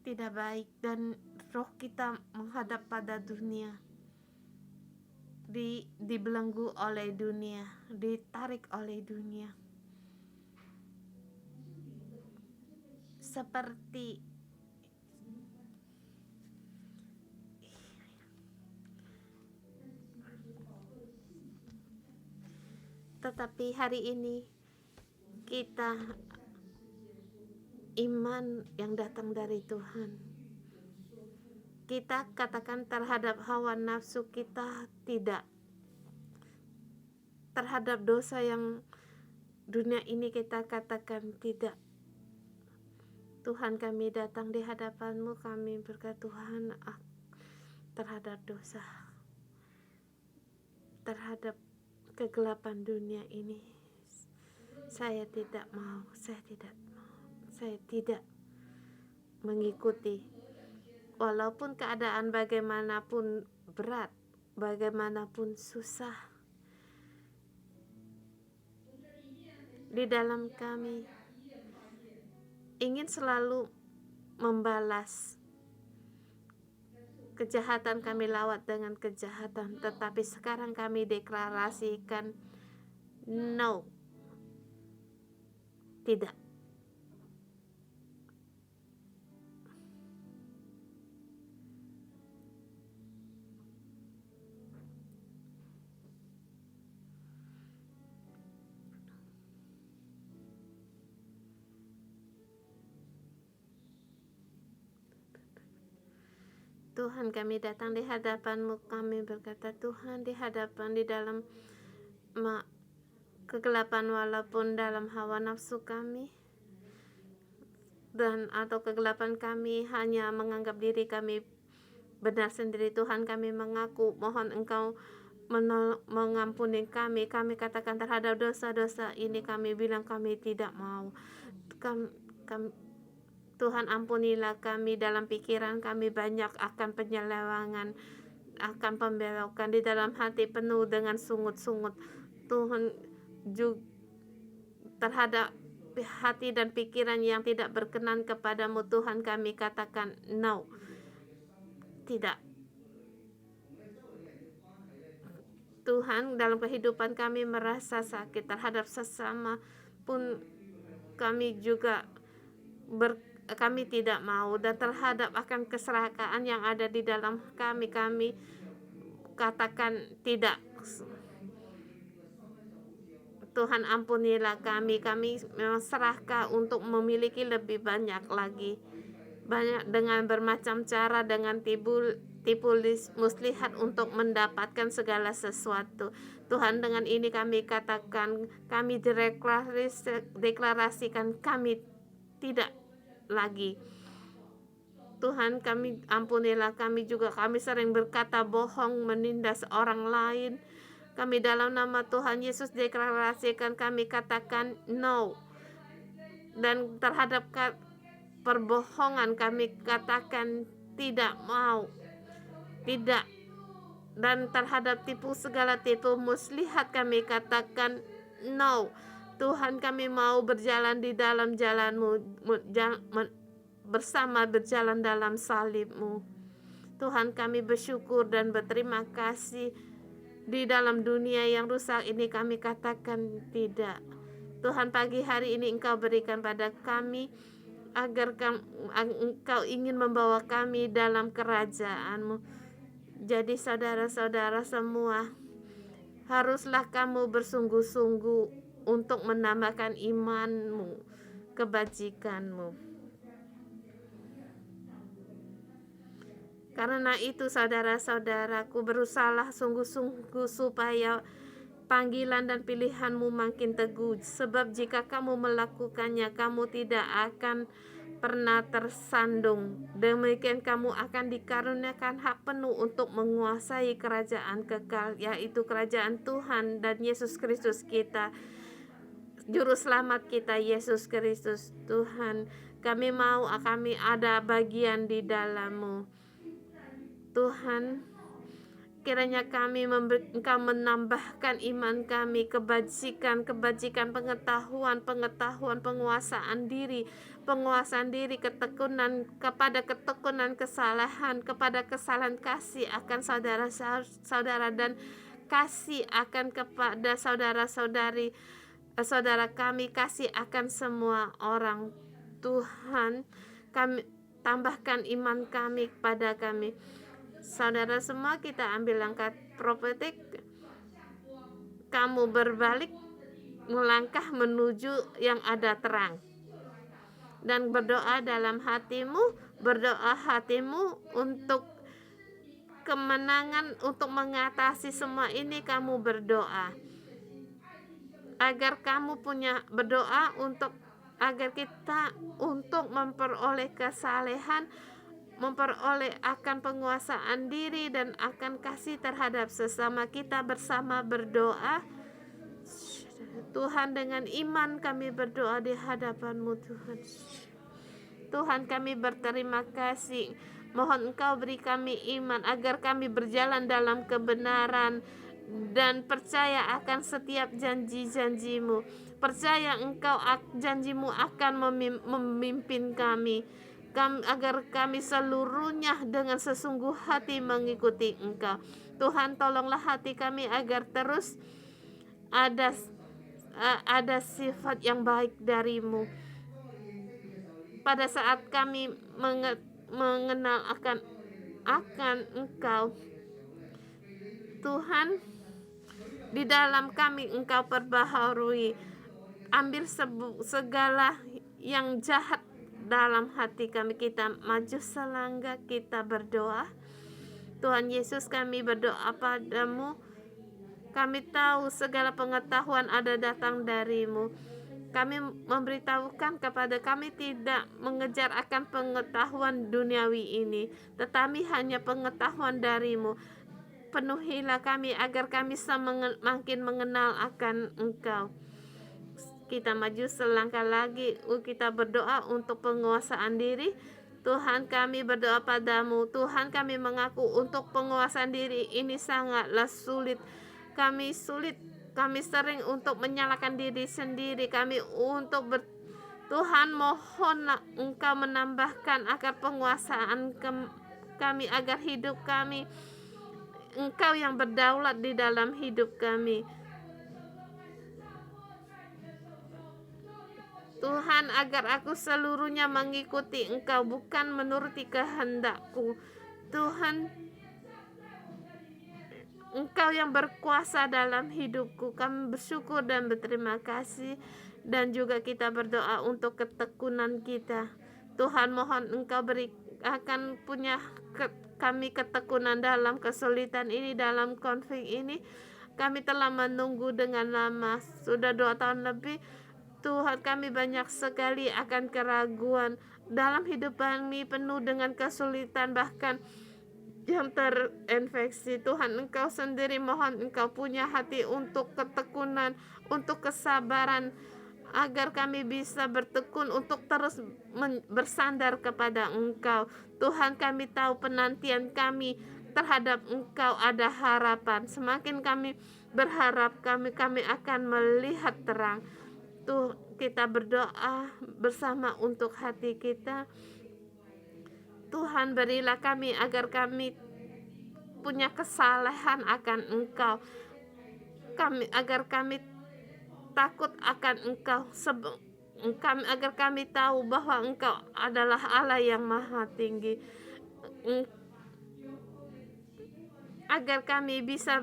A: tidak baik dan roh kita menghadap pada dunia, dibelenggu oleh dunia, ditarik oleh dunia. Tetapi hari ini kita iman yang datang dari Tuhan. Kita katakan terhadap hawa nafsu kita tidak. Terhadap dosa yang dunia ini kita katakan tidak. Tuhan, kami datang di hadapan-Mu, kami berkata, Tuhan, terhadap dosa, terhadap kegelapan dunia ini, saya tidak mengikuti. Walaupun keadaan bagaimanapun berat, bagaimanapun susah, di dalam kami ingin selalu membalas kejahatan, kami lawat dengan kejahatan, tetapi sekarang kami deklarasikan no, tidak. Tuhan, kami datang di hadapan-Mu, kami berkata, Tuhan, di dalam kegelapan, walaupun dalam hawa nafsu kami atau kegelapan kami hanya menganggap diri kami benar sendiri, Tuhan, kami mengaku, mohon Engkau mengampuni kami katakan terhadap dosa-dosa ini, kami bilang kami tidak mau. Tuhan, ampunilah kami dalam pikiran kami banyak akan penyelewangan, akan pembelokan, di dalam hati penuh dengan sungut-sungut. Tuhan, terhadap hati dan pikiran yang tidak berkenan kepadamu, Tuhan, kami katakan no, tidak. Tuhan, dalam kehidupan kami merasa sakit terhadap sesama pun kami juga kami tidak mau, dan terhadap akan keserakahan yang ada di dalam kami katakan tidak. Tuhan, ampunilah kami memang serahkan untuk memiliki lebih banyak lagi, banyak dengan bermacam cara, dengan tipu muslihat untuk mendapatkan segala sesuatu. Tuhan, dengan ini kami katakan, kami deklarasikan kami tidak lagi. Tuhan, kami ampunilah kami juga, kami sering berkata bohong, menindas orang lain. Kami dalam nama Tuhan Yesus deklarasikan, kami katakan no. Dan terhadap perbohongan kami katakan tidak mau, tidak. Dan terhadap segala tipu muslihat kami katakan no. Tuhan, kami mau berjalan di dalam jalan-Mu, bersama berjalan dalam salib-Mu. Tuhan, kami bersyukur dan berterima kasih. Di dalam dunia yang rusak ini kami katakan tidak. Tuhan, pagi hari ini Engkau berikan pada kami agar Engkau ingin membawa kami dalam kerajaan-Mu. Jadi saudara-saudara semua, haruslah kamu bersungguh-sungguh untuk menambahkan iman-Mu, kebajikan-Mu. Karena itu saudara-saudaraku, berusahalah sungguh-sungguh supaya panggilan dan pilihan-Mu makin teguh. Sebab jika kamu melakukannya, kamu tidak akan pernah tersandung. Demikian kamu akan dikaruniakan hak penuh untuk menguasai kerajaan kekal, yaitu kerajaan Tuhan dan Yesus Kristus kita, Juru Selamat kita, Yesus Kristus. Tuhan, kami mau kami ada bagian di dalam-Mu. Tuhan, kiranya kami Engkau menambahkan iman kami, kebajikan, pengetahuan, penguasaan diri, ketekunan, kepada ketekunan kesalahan, kepada kesalahan kasih akan saudara-saudara, dan kasih akan kepada saudara-saudari, saudara kami, kasih akan semua orang. Tuhan, kami tambahkan iman kami kepada kami. Saudara semua, kita ambil langkah profetik. Kamu berbalik, melangkah menuju yang ada terang, dan berdoa dalam hatimu, untuk kemenangan, untuk mengatasi semua ini. Kamu berdoa agar kamu berdoa agar kita untuk memperoleh kesalehan, memperoleh akan penguasaan diri dan akan kasih terhadap sesama kita. Bersama berdoa, Tuhan, dengan iman kami berdoa di hadapan-Mu, Tuhan. Tuhan, kami berterima kasih. Mohon Engkau beri kami iman agar kami berjalan dalam kebenaran dan percaya akan setiap janji-janji-Mu. Percaya Engkau, janji-Mu akan memimpin kami, agar kami seluruhnya dengan sesungguh hati mengikuti Engkau. Tuhan, tolonglah hati kami agar terus ada sifat yang baik dari-Mu. Pada saat kami mengenal akan Engkau, Tuhan, di dalam kami Engkau perbaharui. Ambil segala yang jahat dalam hati kami. Kita maju selangkah, kita berdoa. Tuhan Yesus, kami berdoa padamu. Kami tahu segala pengetahuan ada datang dari-Mu. Kami memberitahukan kepada kami tidak mengejar akan pengetahuan duniawi ini, tetapi hanya pengetahuan dari-Mu. Penuhilah kami agar kami makin mengenal akan Engkau. Kita maju selangkah lagi, kita berdoa untuk penguasaan diri. Tuhan, kami berdoa padamu. Tuhan, kami mengaku untuk penguasaan diri ini sangatlah sulit. Kami sering untuk menyalahkan diri sendiri. Tuhan, mohonlah Engkau menambahkan agar penguasaan kami, agar hidup kami, Engkau yang berdaulat di dalam hidup kami. Tuhan, agar aku seluruhnya mengikuti Engkau, bukan menuruti kehendakku. Tuhan, Engkau yang berkuasa dalam hidupku. Kami bersyukur dan berterima kasih. Dan juga kita berdoa untuk ketekunan kita. Tuhan, mohon Engkau akan punya kami ketekunan dalam kesulitan ini, dalam konflik ini. Kami telah menunggu dengan lama, sudah 2 tahun lebih. Tuhan, kami banyak sekali akan keraguan. Dalam hidup kami penuh dengan kesulitan, bahkan yang terinfeksi. Tuhan, Engkau sendiri mohon Engkau punya hati untuk ketekunan, untuk kesabaran, agar kami bisa bertekun untuk terus bersandar kepada Engkau. Tuhan, kami tahu penantian kami terhadap Engkau ada harapan. Semakin kami berharap, kami akan melihat terang. Tuh, kita berdoa bersama untuk hati kita. Tuhan, berilah kami agar kami punya kesalehan akan Engkau. Agar kami takut akan Engkau, agar kami tahu bahwa Engkau adalah Allah yang maha tinggi, agar kami bisa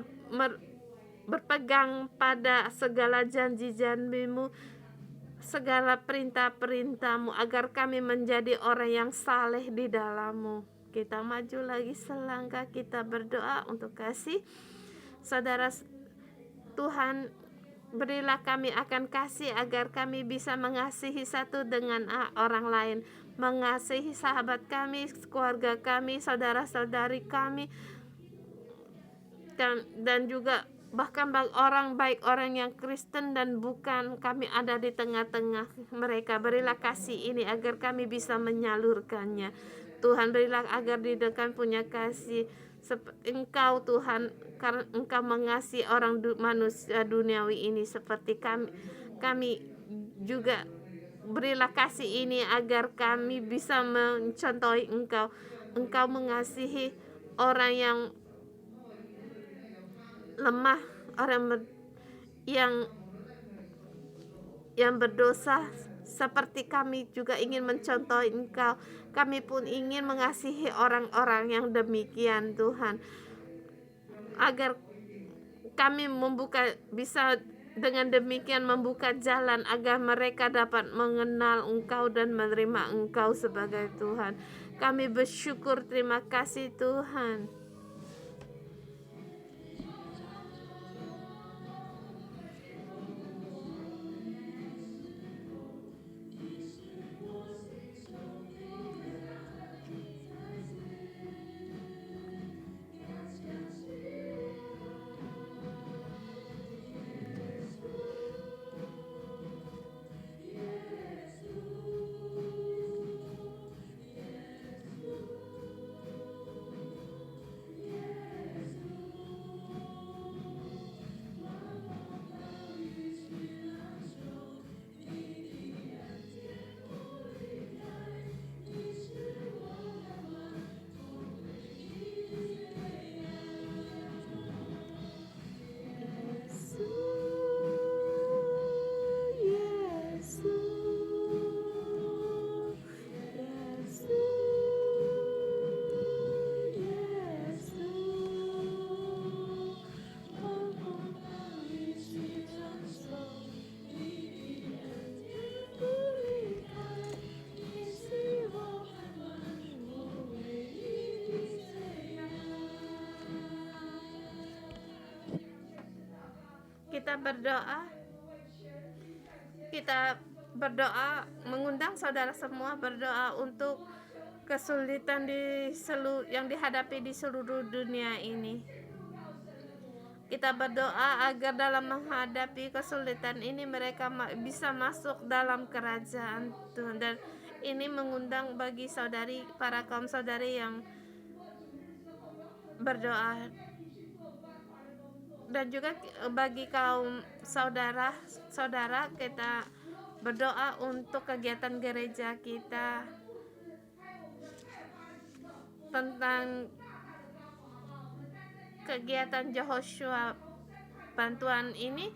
A: berpegang pada segala janji-janji-Mu, segala perintah-perintah-Mu, agar kami menjadi orang yang saleh di dalam-Mu. Kita maju lagi selangkah, kita berdoa untuk kasih saudara. Tuhan, berilah kami akan kasih agar kami bisa mengasihi satu dengan orang lain, mengasihi sahabat kami, keluarga kami, saudara-saudari kami, dan juga bahkan orang yang Kristen dan bukan, kami ada di tengah-tengah mereka. Berilah kasih ini agar kami bisa menyalurkannya. Tuhan, berilah agar di dekat punya kasih Engkau, Tuhan, karena Engkau mengasihi orang manusia duniawi ini seperti kami juga. Berilah kasih ini agar kami bisa mencontohi Engkau. Engkau mengasihi orang yang lemah, orang yang berdosa, seperti kami juga ingin mencontohi Engkau. Kami pun ingin mengasihi orang-orang yang demikian, Tuhan, agar kami bisa dengan demikian membuka jalan agar mereka dapat mengenal Engkau dan menerima Engkau sebagai Tuhan. Kami bersyukur, terima kasih Tuhan. Kita berdoa mengundang saudara semua berdoa untuk kesulitan yang dihadapi di seluruh dunia ini. Kita berdoa agar dalam menghadapi kesulitan ini mereka bisa masuk dalam kerajaan Tuhan. Dan ini mengundang bagi para kaum saudari yang berdoa, dan juga bagi kaum saudara kita berdoa untuk kegiatan gereja kita tentang kegiatan Yehoshua bantuan ini,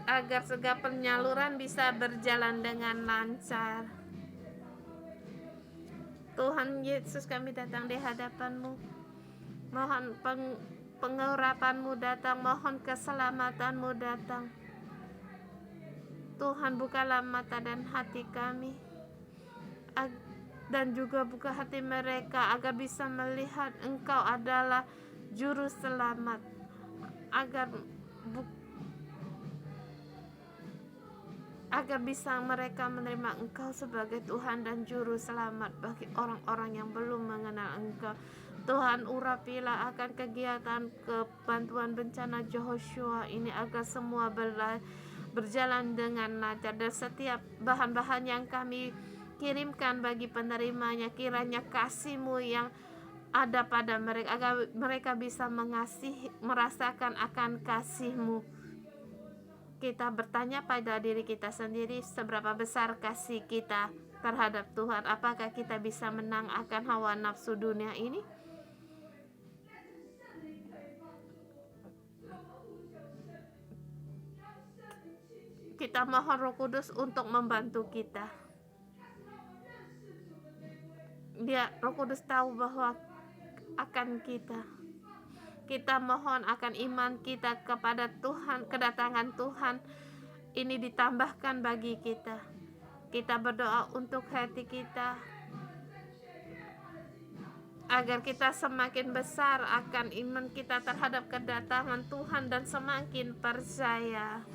A: agar segala penyaluran bisa berjalan dengan lancar. Tuhan Yesus, kami datang di hadapan-Mu, mohon pengurapan-Mu datang, mohon keselamatan-Mu datang. Tuhan, bukalah mata dan hati kami, dan juga buka hati mereka agar bisa melihat Engkau adalah juru selamat, agar bisa mereka menerima Engkau sebagai Tuhan dan Juru Selamat bagi orang-orang yang belum mengenal Engkau. Tuhan, urapilah akan kegiatan kebantuan bencana Joshua ini agar semua berjalan dengan lancar, dan setiap bahan-bahan yang kami kirimkan bagi penerimanya, kiranya kasih-Mu yang ada pada mereka, agar mereka bisa merasakan akan kasih-Mu. Kita bertanya pada diri kita sendiri, seberapa besar kasih kita terhadap Tuhan? Apakah kita bisa menang akan hawa nafsu dunia ini? Kita mohon Roh Kudus untuk membantu kita. Roh Kudus tahu bahwa akan kita. Kita mohon akan iman kita kepada Tuhan, kedatangan Tuhan ini ditambahkan bagi kita. Kita berdoa untuk hati kita, agar kita semakin besar akan iman kita terhadap kedatangan Tuhan dan semakin percaya.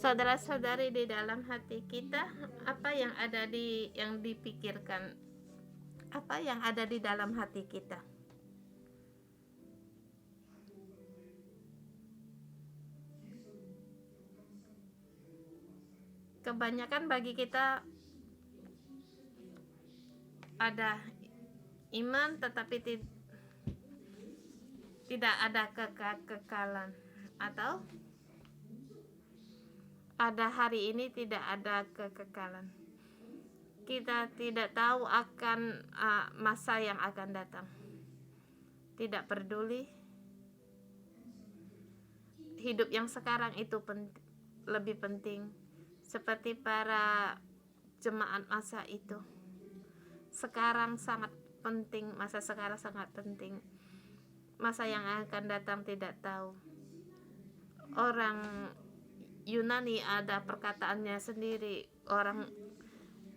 A: Saudara-saudari, di dalam hati kita, apa yang dipikirkan, apa yang ada di dalam hati kita? Kebanyakan bagi kita ada iman, tetapi tidak ada kekekalan, atau ada hari ini tidak ada kekekalan. Kita tidak tahu akan masa yang akan datang. Tidak peduli. Hidup yang sekarang itu lebih penting. Seperti para jemaat masa itu. Sekarang sangat penting, masa sekarang sangat penting. Masa yang akan datang tidak tahu. Orang Yunani ada perkataannya sendiri, orang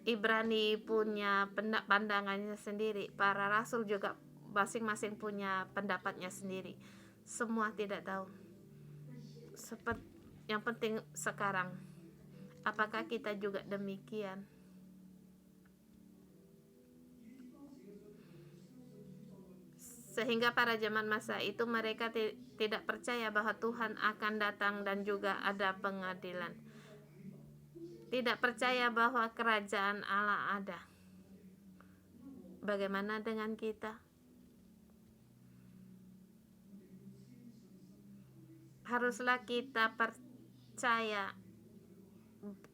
A: Ibrani punya pandangannya sendiri, para rasul juga masing-masing punya pendapatnya sendiri. Semua tidak tahu. Yang penting sekarang. Apakah kita juga demikian? Sehingga para jemaat masa itu mereka tidak percaya bahwa Tuhan akan datang dan juga ada pengadilan. Tidak percaya bahwa kerajaan Allah ada. Bagaimana dengan kita? Haruslah kita percaya,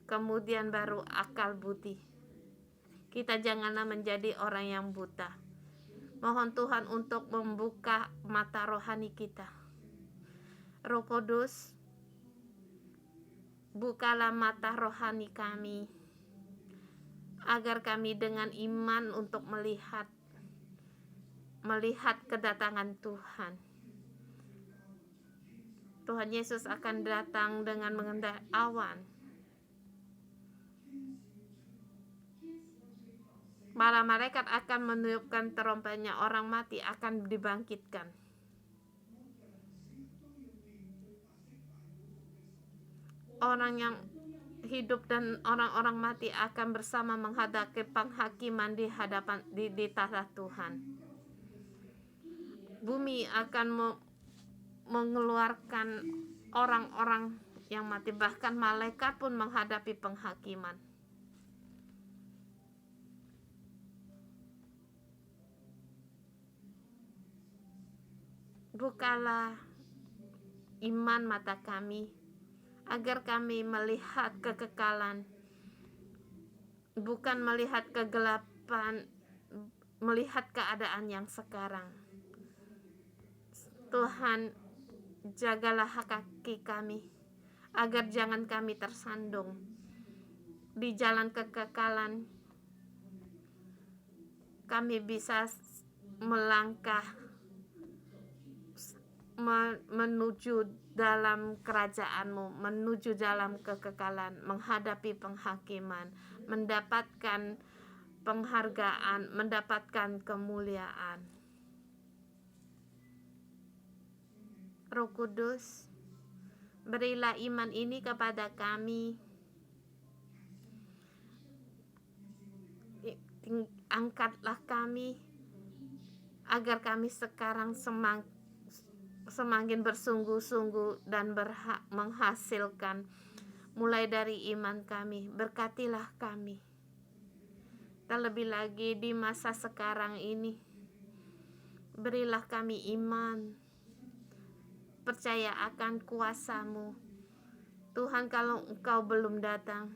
A: kemudian baru akal budi. Kita janganlah menjadi orang yang buta. Mohon Tuhan untuk membuka mata rohani kita. Roh Kudus, bukalah mata rohani kami, agar kami dengan iman untuk melihat kedatangan Tuhan. Tuhan Yesus akan datang dengan mengendarai awan. Para malaikat akan meniupkan terompetnya, orang mati akan dibangkitkan. Orang yang hidup dan orang-orang mati akan bersama menghadapi penghakiman di tahta Tuhan. Bumi akan mengeluarkan orang-orang yang mati, bahkan malaikat pun menghadapi penghakiman. Bukalah iman mata kami, agar kami melihat kekekalan, bukan melihat kegelapan, melihat keadaan yang sekarang. Tuhan, jagalah kaki kami, agar jangan kami tersandung di jalan kekekalan. Kami bisa melangkah menuju dalam kerajaan-Mu, menuju dalam kekekalan, menghadapi penghakiman, mendapatkan penghargaan, mendapatkan kemuliaan. Roh Kudus, berilah iman ini kepada kami. Angkatlah kami, agar kami sekarang semakin bersungguh-sungguh dan menghasilkan mulai dari iman kami. Berkatilah kami, terlebih lagi di masa sekarang ini. Berilah kami iman, percaya akan kuasa-Mu. Tuhan, kalau Engkau belum datang,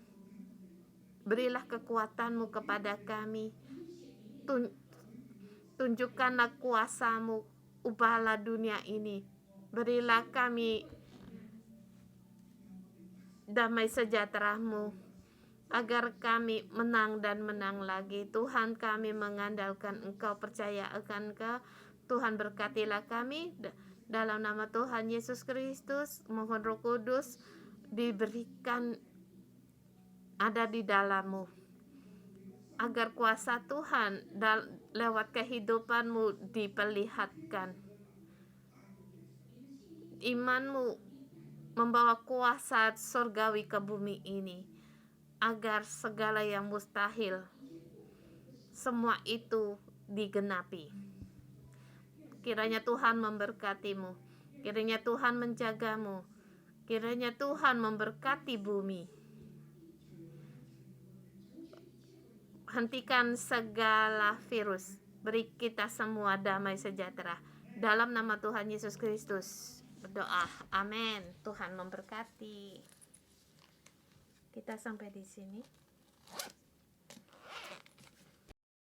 A: berilah kekuatan-Mu kepada kami. Tunjukkanlah kuasa-Mu, ubahlah dunia ini. Berilah kami damai sejahtera-Mu, agar kami menang dan menang lagi. Tuhan, kami mengandalkan Engkau, percaya akan Engkau. Tuhan, berkatilah kami dalam nama Tuhan Yesus Kristus. Mohon Roh Kudus diberikan ada di dalam-Mu, agar kuasa Tuhan lewat kehidupan-Mu diperlihatkan. Iman-Mu membawa kuasa surgawi ke bumi ini, agar segala yang mustahil, semua itu digenapi. Kiranya Tuhan memberkati-Mu, kiranya Tuhan menjaga-Mu, kiranya Tuhan memberkati bumi. Hentikan segala virus, beri kita semua damai sejahtera. Dalam nama Tuhan Yesus Kristus berdoa, amin. Tuhan memberkati. Kita sampai di sini.